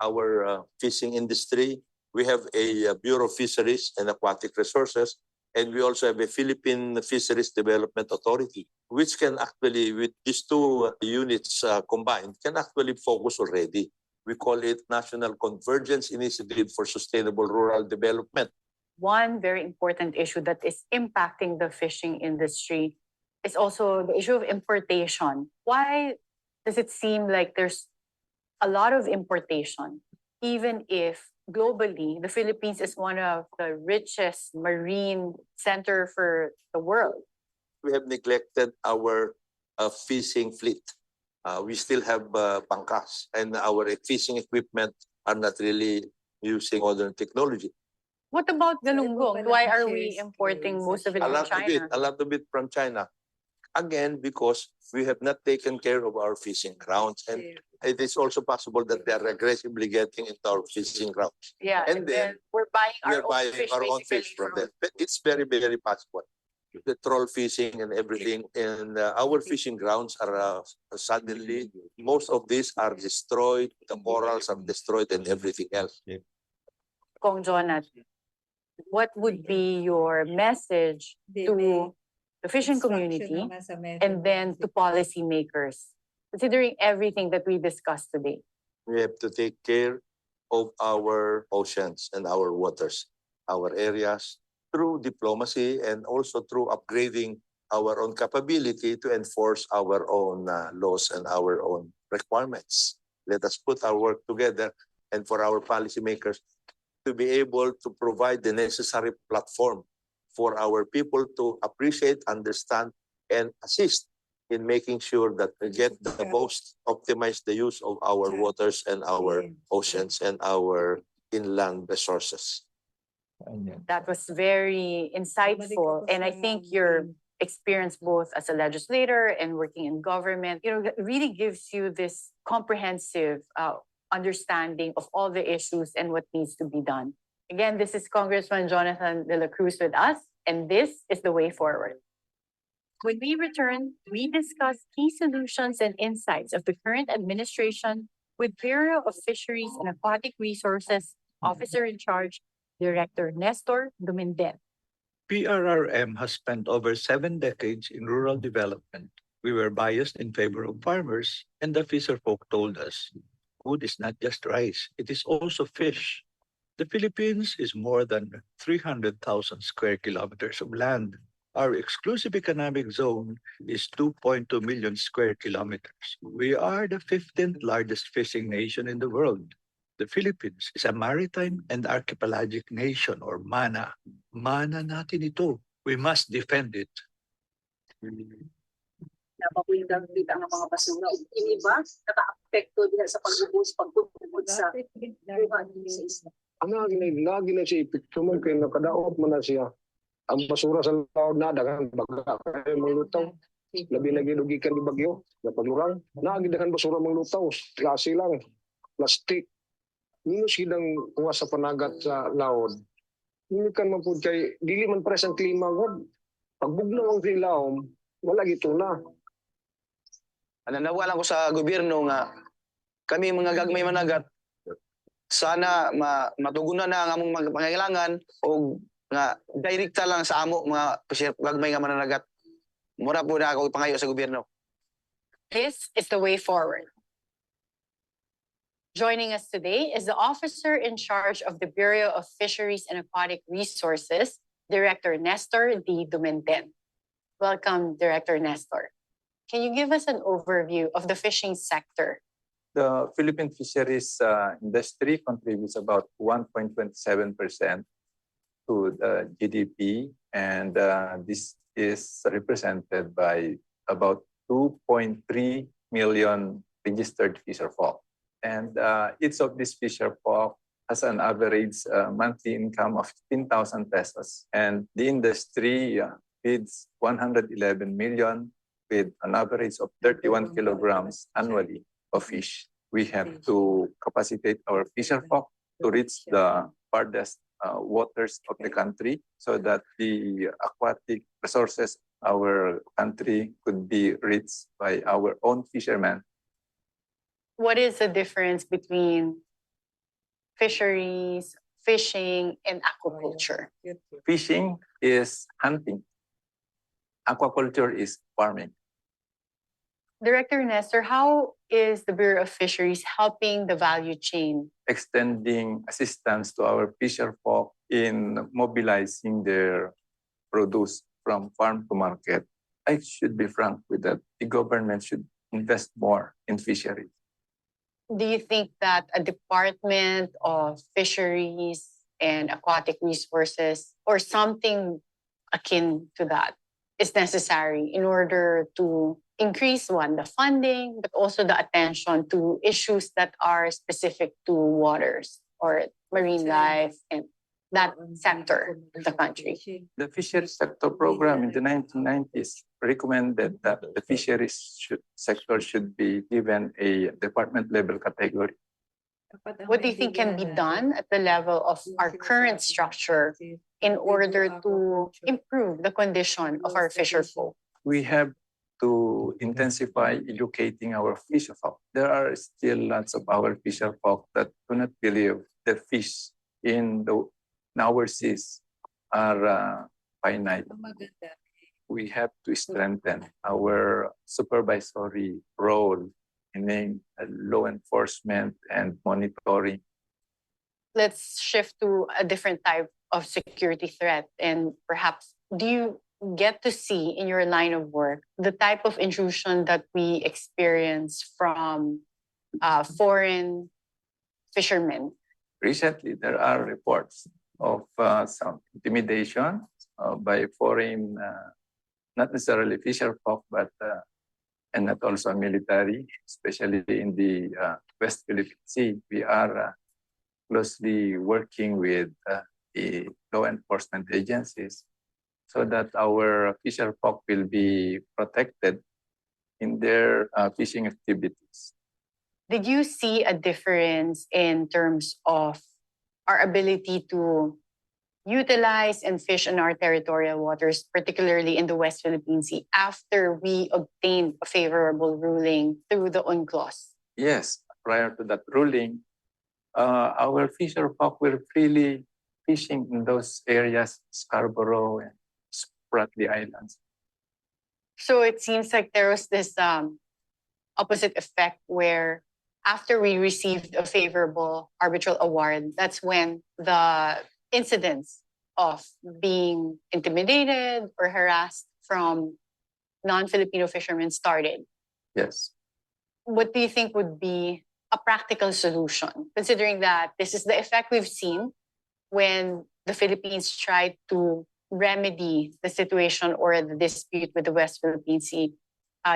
our fishing industry. We have a Bureau of Fisheries and Aquatic Resources, and we also have a Philippine Fisheries Development Authority, which can actually, with these two units combined, can actually focus already. We call it National Convergence Initiative for Sustainable Rural Development. One very important issue that is impacting the fishing industry is also the issue of importation. Why does it seem like there's a lot of importation, even if globally the Philippines is one of the richest marine center for the world? We have neglected our fishing fleet. We still have pangkas, and our fishing equipment are not really using modern technology. What about galunggong? Why are we importing most of it A from lot China? of it from China. Again, because we have not taken care of our fishing grounds, and it is also possible that they are aggressively getting into our fishing grounds. Yeah, and then we're buying We our are own buying fish, our own basically fish from them. But it's very, very possible. The troll fishing and everything, and our fishing grounds are suddenly, most of these are destroyed, the corals are destroyed and everything else. Kong Jonathan, what would be your message to the fishing community and then to policymakers, considering everything that we discussed today? We have to take care of our oceans and our waters, our areas, through diplomacy and also through upgrading our own capability to enforce our own laws and our own requirements. Let us put our work together, and for our policymakers to be able to provide the necessary platform for our people to appreciate, understand, and assist in making sure that we get the most optimize the use of our waters and our oceans and our inland resources. That was very insightful. And I think your experience both as a legislator and working in government, really gives you this comprehensive understanding of all the issues and what needs to be done. Again, this is Congressman Jonathan de la Cruz with us, and this is the way forward. When we return, we discuss key solutions and insights of the current administration with Bureau of Fisheries and Aquatic Resources Officer in Charge, Director Nestor Dumenden. PRRM has spent over 7 decades in rural development. We were biased in favor of farmers, and the fisherfolk told us, food is not just rice, it is also fish. The Philippines is more than 300,000 square kilometers of land. Our exclusive economic zone is 2.2 million square kilometers. We are the 15th largest fishing nation in the world. The Philippines is a maritime and archipelagic nation, or MANA. MANA natin ito. We must defend it. Napapulitang kita ang mga basura. Iniba, naka-apekto diha sa pagbubus, pagtutubod sa buwan sa isla. Lagi na siya ipiktuman kaya nakadaot mo na siya. Ang basura sa laod na, dagan baga kayo manglutaw. Labi na ginugikan di bagyo, na paglurang. Naagidakan basura manglutaw, klase lang, plastik. Minus hidang kuha sa panagat sa laod. Hindi kan man po kay, dili man pres ang klima ko. Pagbugnaw ang silawom, wala gito na. Nanawalan ko sa gobyerno nga kami mga gagmay managat sana matugunan na ang among pangailangan o nga direkta lang sa amo mga gagmay nga mananagat. Mura po na ako ipangayo sa gobyerno. This is the way forward. Joining us today is the officer in charge of the Bureau of Fisheries and Aquatic Resources, Director Nestor D. Dumenden. Welcome, Director Nestor. Can you give us an overview of the fishing sector? The Philippine fisheries industry contributes about 1.27% to the GDP, and this is represented by about 2.3 million registered fisherfolk. And each of these fisherfolk has an average monthly income of 15,000 pesos. And the industry feeds 111 million with an average of 31 kilograms annually of fish. We have to capacitate our fisherfolk to reach the farthest waters of the country so that the aquatic resources of our country could be reached by our own fishermen. What is the difference between fisheries, fishing, and aquaculture? Fishing is hunting. Aquaculture is farming. Director Nestor, how is the Bureau of Fisheries helping the value chain? Extending assistance to our fisherfolk in mobilizing their produce from farm to market. I should be frank with that. The government should invest more in fisheries. Do you think that a Department of Fisheries and Aquatic Resources or something akin to that is necessary in order to increase the funding, but also the attention to issues that are specific to waters or marine life and that sector of the country? The fisheries sector program in the 1990s recommended that the fisheries sector should be given a department level category. What do you think can be done at the level of our current structure in order to improve the condition of our fisherfolk? We have to intensify educating our fisherfolk. There are still lots of our fisherfolk that do not believe the fish in our seas are finite. We have to strengthen our supervisory role in law enforcement and monitoring. Let's shift to a different type of security threat. And perhaps, do you get to see in your line of work the type of intrusion that we experience from foreign fishermen? Recently, there are reports of some intimidation by foreign, not necessarily fisherfolk, but and not also military, especially in the West Philippine Sea. We are closely working with the law enforcement agencies so that our fisherfolk will be protected in their fishing activities. Did you see a difference in terms of our ability to utilize and fish in our territorial waters, particularly in the West Philippine Sea, after we obtained a favorable ruling through the UNCLOS? Yes, prior to that ruling, our fisherfolk were freely fishing in those areas, Scarborough and Spratly Islands. So it seems like there was this opposite effect where after we received a favorable arbitral award, that's when the incidents of being intimidated or harassed from non-Filipino fishermen started. Yes. What do you think would be a practical solution, considering that this is the effect we've seen when the Philippines tried to remedy the situation or the dispute with the West Philippine Sea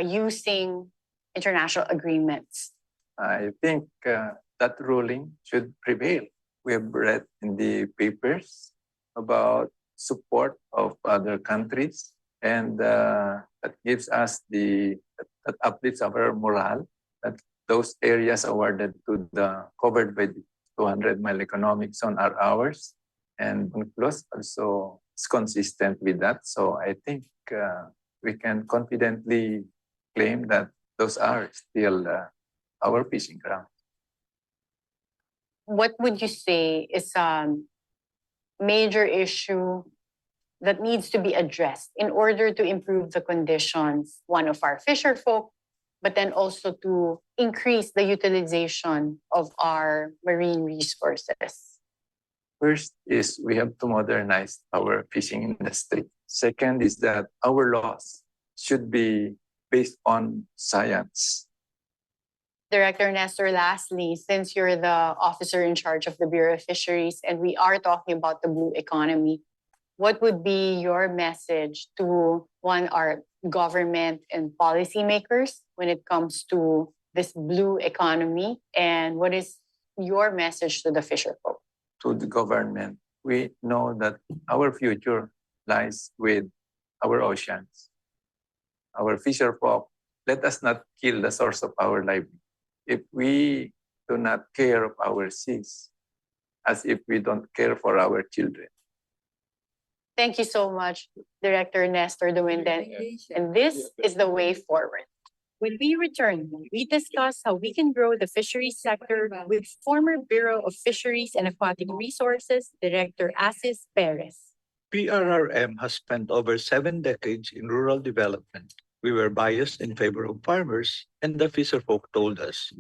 using international agreements? I think that ruling should prevail. We have read in the papers about support of other countries, and that gives us that uplifts our morale, that those areas awarded to the covered by the 200-mile economic zone are ours, and UNCLOS also is consistent with that. So I think we can confidently claim that those are still our fishing ground. What would you say is a major issue that needs to be addressed in order to improve the conditions, one of our fisherfolk, but then also to increase the utilization of our marine resources? First is we have to modernize our fishing industry. Second is that our laws should be based on science. Director Nestor, lastly, since you're the officer in charge of the Bureau of Fisheries and we are talking about the blue economy, what would be your message to our government and policymakers when it comes to this blue economy? And what is your message to the fisherfolk? To the government, we know that our future lies with our oceans. Our fisherfolk, let us not kill the source of our livelihood. If we do not care of our seas, as if we don't care for our children. Thank you so much, Director Nestor Duminden. And this is the way forward. When we return, we discuss how we can grow the fisheries sector with former Bureau of Fisheries and Aquatic Resources Director Asis Perez. PRRM has spent over 7 decades in rural development. We were biased in favor of farmers, and the fisherfolk told us,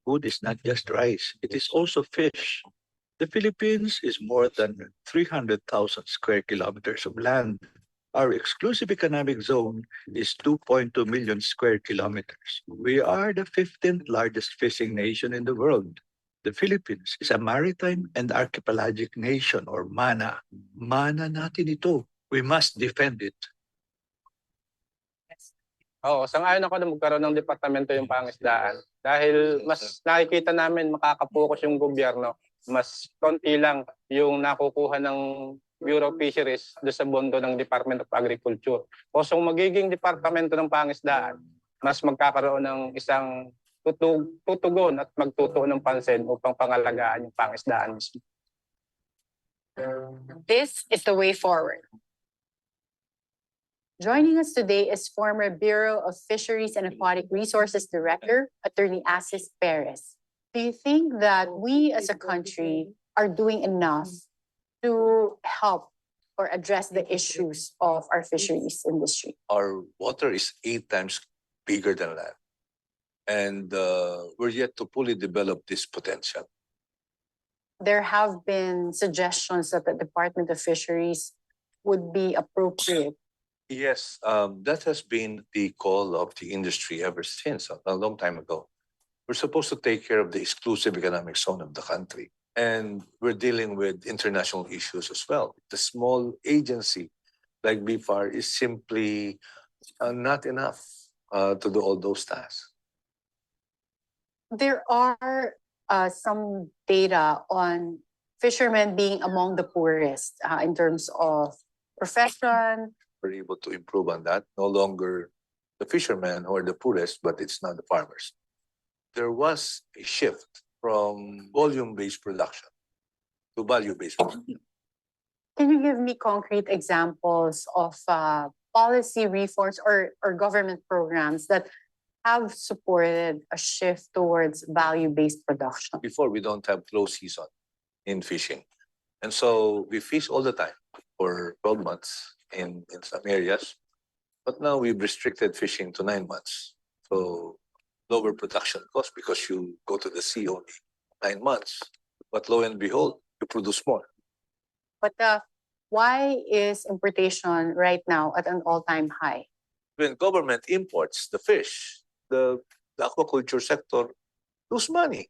food is not just rice, it is also fish. The Philippines is more than 300,000 square kilometers of land. Our exclusive economic zone is 2.2 million square kilometers. We are the 15th largest fishing nation in the world. The Philippines is a maritime and archipelagic nation, or MANA. MANA natin ito. We must defend it. Oo, sang-ayon ako na magkaroon ng departamento yung pangisdaan. Dahil mas nakikita namin makakapokus yung gobyerno, mas konti lang yung nakukuha ng Bureau of Fisheries doon sa bondo ng Department of Agriculture. O so magiging departamento ng pangisdaan, mas magkakaroon ng isang tutugon at magtutuon ng pansin upang pangalagaan yung pangisdaan mismo. This is the way forward. Joining us today is former Bureau of Fisheries and Aquatic Resources Director, Attorney Asis Perez. Do you think that we as a country are doing enough to help or address the issues of our fisheries industry? Our water is 8 times bigger than land. And we're yet to fully develop this potential. There have been suggestions that the Department of Fisheries would be appropriate. Yes, that has been the call of the industry ever since, a long time ago. We're supposed to take care of the exclusive economic zone of the country. And we're dealing with international issues as well. The small agency like BFAR is simply not enough to do all those tasks. There are some data on fishermen being among the poorest in terms of profession. We're able to improve on that. No longer the fishermen who are the poorest, but it's not the farmers. There was a shift from volume-based production to value-based production. Can you give me concrete examples of policy reforms or government programs that have supported a shift towards value-based production. Before, we don't have close season in fishing. And so we fish all the time for 12 months in some areas. But now we've restricted fishing to 9 months. So lower production cost because you go to the sea only 9 months. But lo and behold, you produce more. But why is importation right now at an all-time high? When government imports the fish, the aquaculture sector lose money.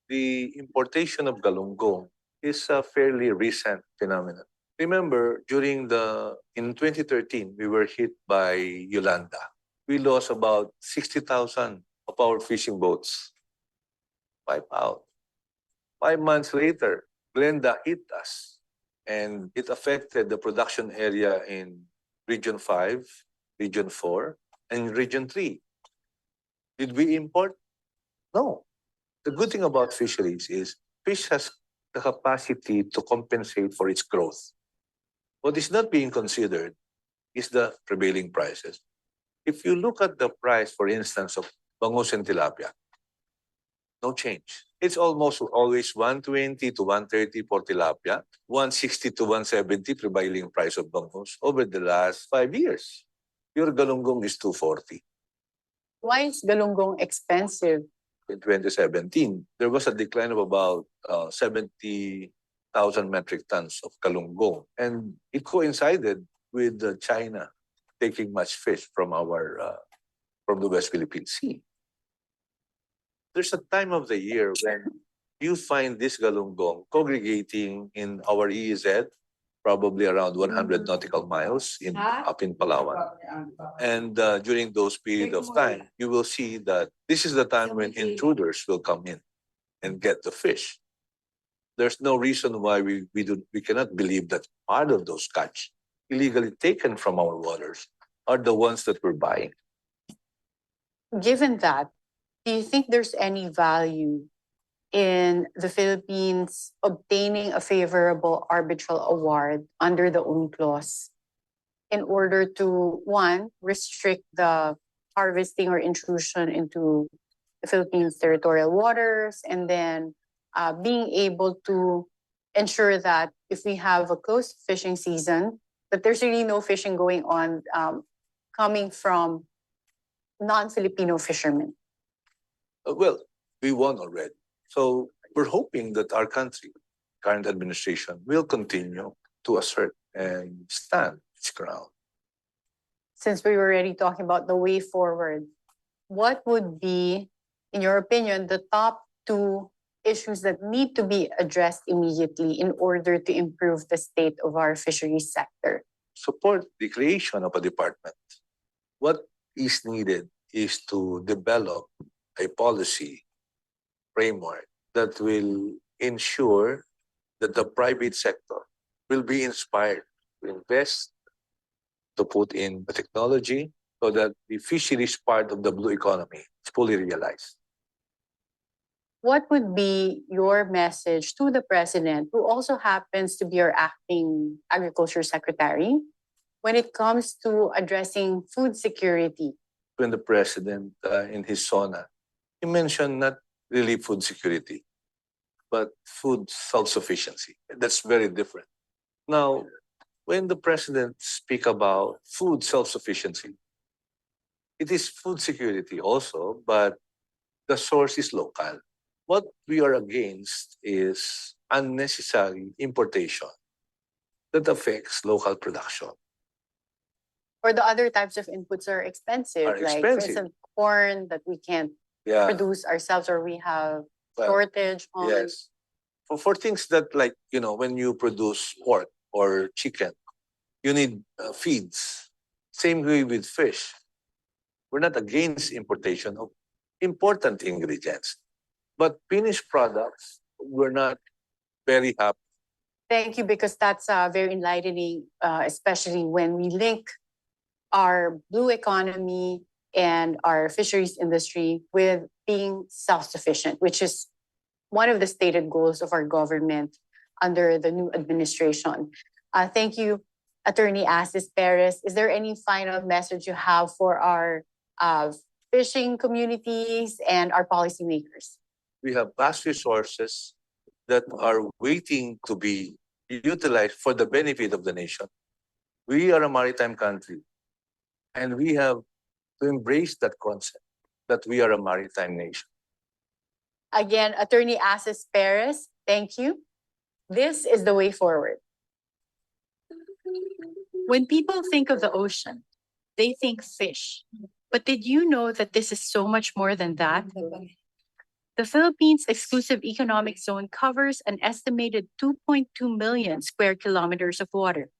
The importation of galunggong is a fairly recent phenomenon. Remember, in 2013, we were hit by Yolanda. We lost about 60,000 of our fishing boats. Wipe out. 5 months later, Glenda hit us, and it affected the production area in Region 5, Region 4, and Region 3. Did we import? No. The good thing about fisheries is fish has the capacity to compensate for its growth. What is not being considered is the prevailing prices. If you look at the price, for instance, of bangus and tilapia, no change. It's almost always 120 to 130 for tilapia, 160 to 170 prevailing price of bangus over the last 5 years. Your galunggong is 240. Why is galunggong expensive? In 2017, there was a decline of about 70,000 metric tons of galunggong. And it coincided with China taking much fish from the West Philippine Sea. There's a time of the year when you find this galunggong congregating in our EEZ, probably around 100 nautical miles up in Palawan. And during those period of time, you will see that this is the time when intruders will come in and get the fish. There's no reason why we cannot believe that part of those catch illegally taken from our waters are the ones that we're buying. Given that, do you think there's any value in the Philippines obtaining a favorable arbitral award under the UNCLOS in order to, one, restrict the harvesting or intrusion into the Philippines' territorial waters, and then being able to ensure that if we have a closed fishing season, that there's really no fishing going on coming from non-Filipino fishermen? Well, we won already. So we're hoping that our country, current administration, will continue to assert and stand its ground. Since we were already talking about the way forward, what would be, in your opinion, the top 2 issues that need to be addressed immediately in order to improve the state of our fisheries sector? Support the creation of a department. What is needed is to develop a policy framework that will ensure that the private sector will be inspired to invest, to put in the technology so that the fisheries part of the blue economy is fully realized. What would be your message to the president, who also happens to be our acting agriculture secretary, when it comes to addressing food security? When the president in his SONA, he mentioned not really food security, but food self-sufficiency. That's very different. Now, when the president speak about food self-sufficiency, it is food security also, but the source is local. What we are against is unnecessary importation that affects local production. Or the other types of inputs are expensive, Are like for expensive. instance, corn that we can't Yeah. produce ourselves, or we have Well, shortage on. Yes. For things that, like, when you produce pork or chicken, you need feeds. Same way with fish. We're not against importation of important ingredients, but finished products, we're not very happy. Thank you, because that's very enlightening, especially when we link our blue economy and our fisheries industry with being self-sufficient, which is one of the stated goals of our government under the new administration. Thank you, Attorney Asis Perez. Is there any final message you have for our fishing communities, and our policymakers? We have vast resources that are waiting to be utilized for the benefit of the nation. We are a maritime country, and we have to embrace that concept that we are a maritime nation. Again, Attorney Asis Perez, thank you. This is the way forward. When people think of the ocean, they think fish. But did you know that this is so much more than that? The Philippines' exclusive economic zone covers an estimated 2.2 million square kilometers of water.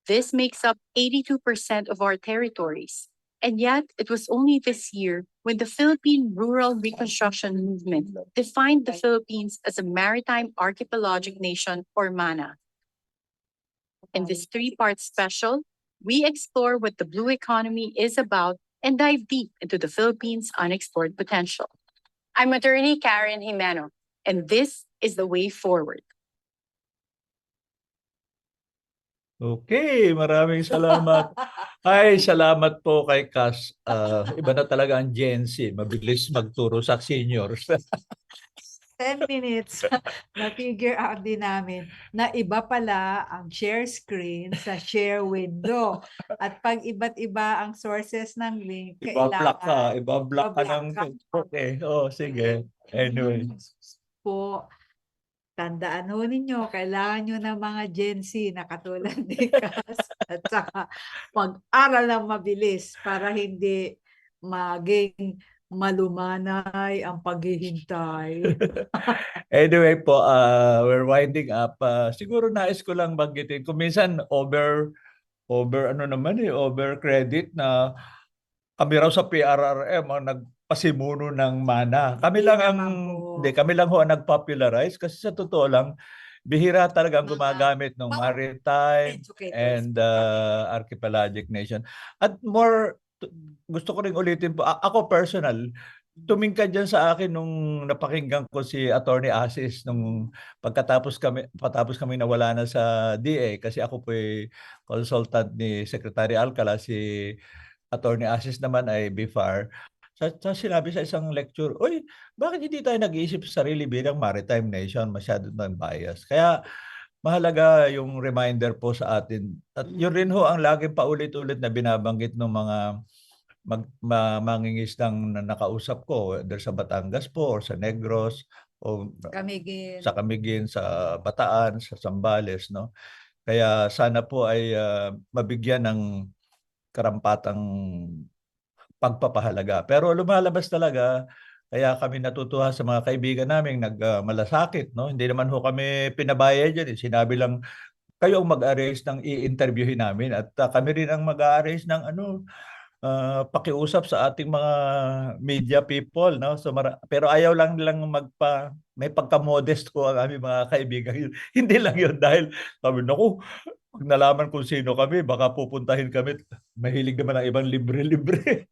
This makes up 82% of our territories. And yet, it was only this year when the Philippine Rural Reconstruction Movement defined the Philippines as a maritime archipelagic nation, or MANA. In this three-part special, we explore what the blue economy is about and dive deep into the Philippines' unexplored potential. I'm Attorney Karen Jimeno, and this is the way forward. Okay, maraming salamat. Ay, salamat po kay Cass. Iba na talaga ang Gen Z. Mabilis magturo sa seniors. 10 minutes, na-figure out din namin na iba pala ang share screen sa share window. At pag iba't iba ang sources ng link, Iba-block ka. Iba-block ka ng iba-block ka. Facebook eh. Oh, sige. Anyway. Po, tandaan ho ninyo, kailangan nyo ng mga Gen Z na katulad ni Cass at saka mag-aral ng mabilis para hindi maging malumanay ang paghihintay. Anyway po, we're winding up. Siguro nais ko lang banggitin. Kung minsan over credit na kami raw sa PRRM ang nagpasimuno ng MANA. Kami lang ho ang nag-popularize kasi sa totoo lang, bihira talagang gumagamit ng maritime and archipelagic nation. At gusto ko rin ulitin po, ako personal, tumingkad dyan sa akin nung napakinggan ko si Attorney Asis nung patapos kami nawala na sa DA kasi ako po ay consultant ni Secretary Alcala, si Attorney Asis naman ay BIFAR. Sinabi sa isang lecture, "Uy, bakit hindi tayo nag-iisip sa sarili bilang maritime nation? Masyado ng bias." Kaya mahalaga yung reminder po sa atin. At yun rin ho ang laging paulit-ulit na binabanggit ng mga mangingisdang na nakausap ko, whether sa Batangas po or sa Negros o sa Camiguin, sa Bataan, sa Zambales, no? Kaya sana po ay mabigyan ng karampatang pagpapahalaga. Pero lumalabas talaga, kaya kami natutuwa sa mga kaibigan namin nagmalasakit, no? Hindi naman ho kami pinabayad diyan, sinabi lang kayo ang mag-arrange ng i-interviewin namin at kami rin ang mag-arrange ng pakiusap sa ating mga media people, no? So pero ayaw lang nilang may pagka-modest ko ang aming mga kaibigan. Hindi lang 'yun dahil sabi naku, pag nalaman kung sino kami, baka pupuntahin kami. Mahilig naman ang ibang libre-libre.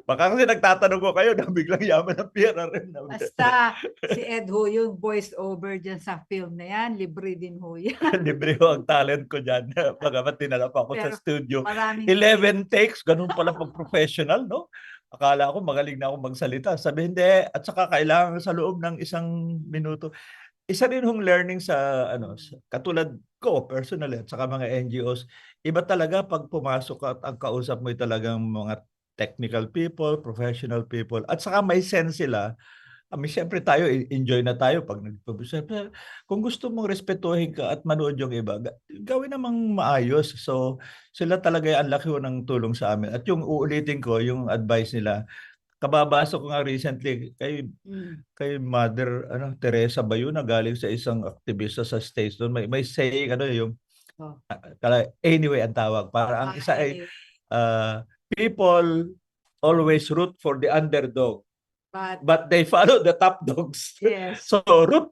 Baka kasi nagtatanong ko kayo na biglang yaman ng PRRM. Basta si Ed ho yung voice over dyan sa film na yan, libre din ho yan. Libre ho ang talent ko dyan. Pagamat dinala pa ako sa Pero studio. maraming 11 takes, ganun pala pag professional, no? Akala ko magaling na ako magsalita. Sabi hindi, at saka kailangan sa loob ng 1 minuto. Isa rin hong learning sa katulad ko personally at saka mga NGOs, iba talaga pag pumasok ka at ang kausap mo ay talagang mga technical people, professional people, at saka may sense sila. Siyempre tayo, enjoy na tayo pag nagpapusap. Kung gusto mong respetuhin ka at manood yung iba, gawin namang maayos. So, sila talaga ang laki ng tulong sa amin. At yung uulitin ko, yung advice nila, kababasa ko nga recently kay Mother Teresa Bayo na galing sa isang aktivista sa States doon. May saying yung anyway ang tawag. Para ang isa ay people always root for the underdog, but they follow the top dogs. Yes. So root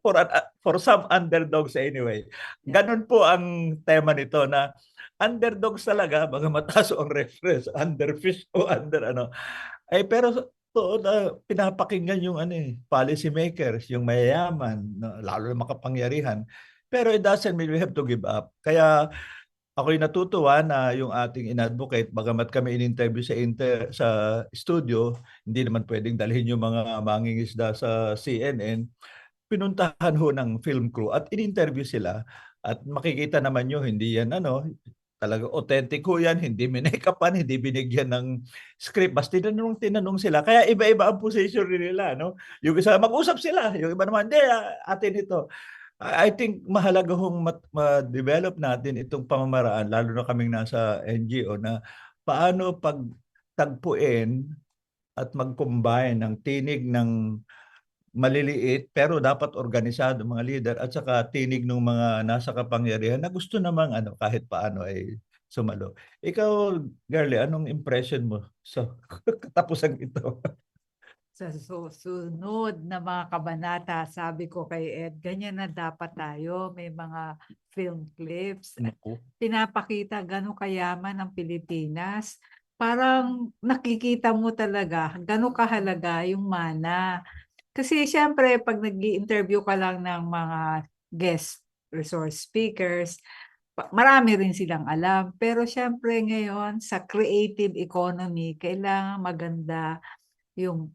for some underdogs anyway. Ganun po ang tema nito na underdogs talaga, mga mataso ang reference, underfish o pero pinapakinggan yung policy makers, yung mayayaman, lalo na makapangyarihan. Pero it doesn't mean we have to give up. Kaya ako'y natutuwa na yung ating in-advocate, bagamat kami in-interview sa studio, hindi naman pwedeng dalhin yung mga mangingisda sa CNN, pinuntahan ho ng film crew at in-interview sila at makikita naman nyo, hindi yan talaga authentic ho yan, hindi minake-upan, hindi binigyan ng script, basta tinanong sila. Kaya iba-iba ang position nila, no? Yung isa, mag-usap sila, yung iba naman, hindi, atin ito. I think mahalaga hong ma-develop natin itong pamamaraan, lalo na kaming nasa NGO, na paano pagtagpuin at mag-combine ng tinig ng maliliit pero dapat organisado mga leader at saka tinig ng mga nasa kapangyarihan na gusto namang kahit paano ay sumalo. Ikaw, Girlie, anong impression mo sa katapusan ito? Sa susunod na mga kabanata, sabi ko kay Ed, ganyan na dapat tayo. May mga film clips. Naku. Pinapakita gano'ng kayaman ang Pilipinas. Parang nakikita mo talaga gano'ng kahalaga yung mana. Kasi siyempre, pag nag-i-interview ka lang ng mga guest resource speakers, marami rin silang alam. Pero siyempre ngayon, sa creative economy, kailangan maganda yung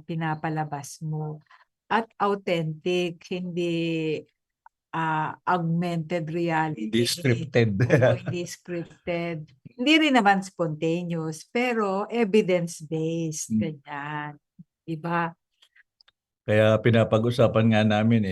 pinapalabas mo. At authentic, hindi augmented reality. Hindi scripted. Oo, hindi scripted. Hindi rin naman spontaneous, pero evidence-based. Ganyan. Diba? Kaya pinapag-usapan nga namin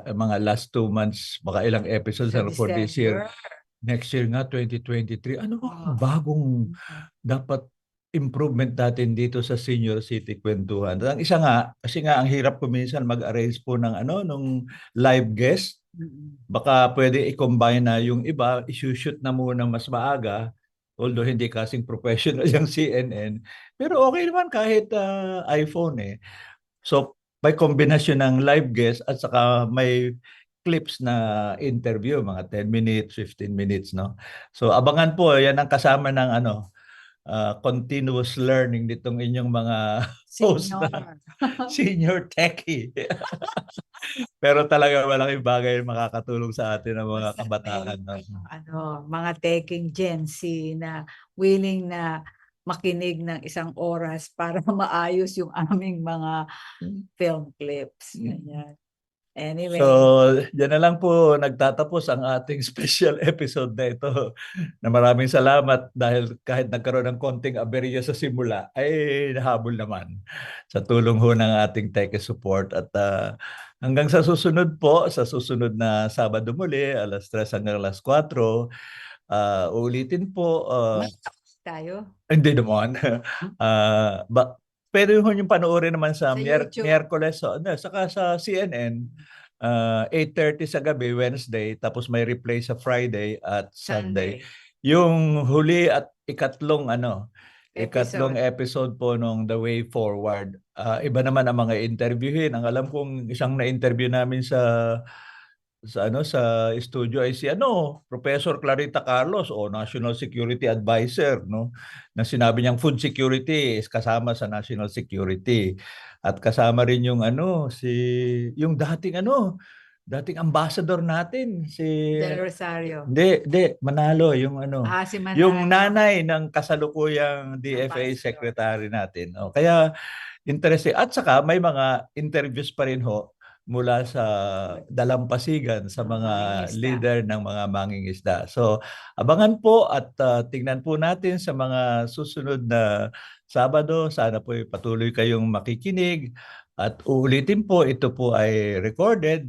mga last 2 months, baka ilang episodes Sa for this year. December. Next year nga, 2023. Ano ang bagong dapat improvement natin dito sa Senior City Kwentuhan? Ang isa nga, kasi nga ang hirap ko minsan mag-arrange po ng nung live guest. Baka pwede i-combine na yung iba, i-shoot na muna mas maaga, although hindi kasing professional yung CNN. Pero okay naman kahit iPhone eh. So, may kombinasyon ng live guest at saka may clips na interview, mga 10 minutes, 15 minutes, no? So, abangan po, yan ang kasama ng continuous learning nitong inyong mga host na senior techie. Pero talaga malaking bagay makakatulong sa atin ng mga kabataan. Mga taking Gen Z na willing na makinig ng isang oras para maayos yung aming mga film clips. Ganyan. Anyway. So, dyan na lang po nagtatapos ang ating special episode na ito. Na maraming salamat dahil kahit nagkaroon ng konting aberya sa simula, ay nahabol naman sa tulong ho ng ating tech support. At hanggang sa susunod po, sa susunod na Sabado muli, alas 3 hanggang alas 4, ulitin po. Tayo? Hindi naman. Pero yung panoorin naman sa Miyerkules, saka sa CNN, 8:30 sa gabi, Wednesday, tapos may replay sa Friday at Sunday. Yung huli at ikatlong episode po nung The Way Forward. Iba naman ang mga interviewin. Ang alam kong isang na-interview namin sa studio ay si Professor Clarita Carlos o National Security Advisor, no, na sinabi niyang food security is kasama sa national security at kasama rin yung yung dating ambassador natin si Del Rosario. Hindi, Manalo yung Si Manalo. yung nanay ng kasalukuyang DFA secretary natin. Kaya interesting. At saka may mga interviews pa rin ho mula sa dalampasigan sa mga leader ng mga mangingisda. So, abangan po at tingnan po natin sa mga susunod na Sabado. Sana po patuloy kayong makikinig. At uulitin po, ito po ay recorded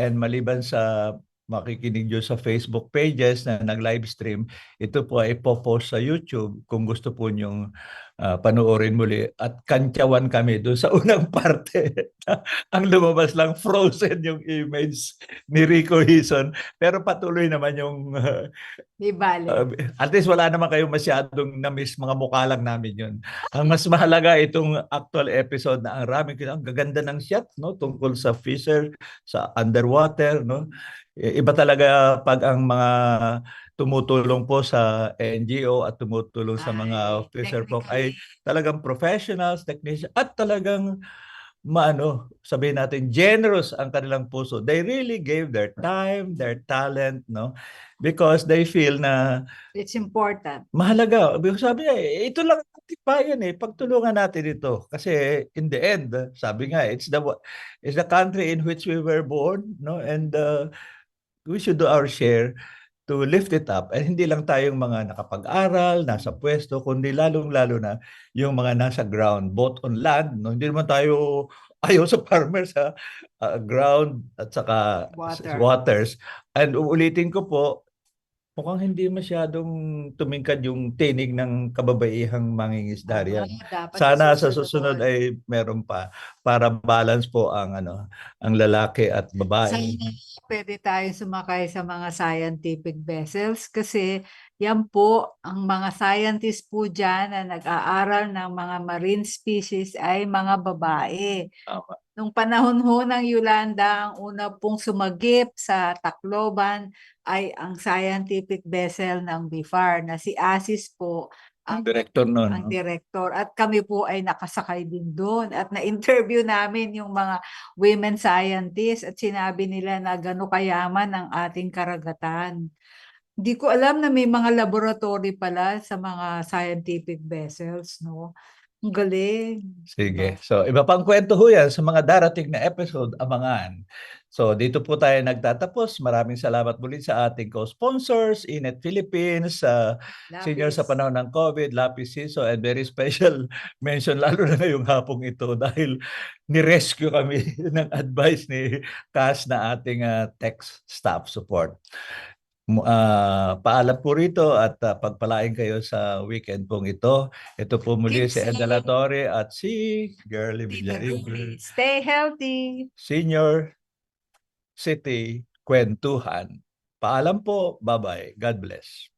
and maliban sa makikinig nyo sa Facebook pages na nag-live stream, ito po ay ipopost sa YouTube kung gusto po nyong panoorin muli. At kantyawan kami doon sa unang parte. Ang lumabas lang, frozen yung image ni Rico Hison. Pero patuloy naman yung... at least wala naman kayong masyadong na-miss, mga mukha lang namin yun. Ang mas mahalaga itong actual episode na ang gaganda ng shot, no, tungkol sa fisher, sa underwater, no. Iba talaga pag ang mga tumutulong po sa NGO at tumutulong sa mga fisherfolk ay talagang professionals, technicians, at talagang sabihin natin, generous ang kanilang puso. They really gave their time, their talent, no? Because they feel na It's important. mahalaga. Sabi niya, ito lang ang tipayan pagtulungan natin ito. Kasi in the end, sabi nga, it's the country in which we were born, no? And we should do our share to lift it up. And hindi lang tayong mga nakapag-aral, nasa pwesto, kundi lalong-lalo na yung mga nasa ground, both on land, no? Hindi naman tayo ayaw sa farmers sa ground at saka waters. And uulitin ko po, mukhang hindi masyadong tumingkad yung tinig ng kababaihang mangingisda riyan. Sana sa susunod ay meron pa para balance po ang ang lalaki at babae. Sana pwede tayo sumakay sa mga scientific vessels kasi yan po ang mga scientists po dyan na nag-aaral ng mga marine species ay mga babae. Tama. Nung panahon ho ng Yolanda, ang una pong sumagip sa Tacloban ay ang scientific vessel ng BIFAR na si Asis po Ang director noon. ang director. At kami po ay nakasakay din doon. At na-interview namin yung mga women scientists at sinabi nila na gano'ng kayaman ang ating karagatan. Hindi ko alam na may mga laboratory pala sa mga scientific vessels, no? Ang galing. Sige. So, iba pang kwento ho yan sa mga darating na episode, abangan. So, dito po tayo nagtatapos. Maraming salamat muli sa ating co-sponsors, Inet Philippines, senior sa panahon ng COVID, Lapis Siso, and very special mention lalo na ngayong hapong ito dahil ni-rescue kami ng advice ni Cass na ating tech staff support. Paalam po rito at pagpalain kayo sa weekend pong ito. Ito po muli si Edela Torre at si Girlie Villariba. Stay healthy. Senior City Kwentuhan. Paalam po. Bye-bye. God bless.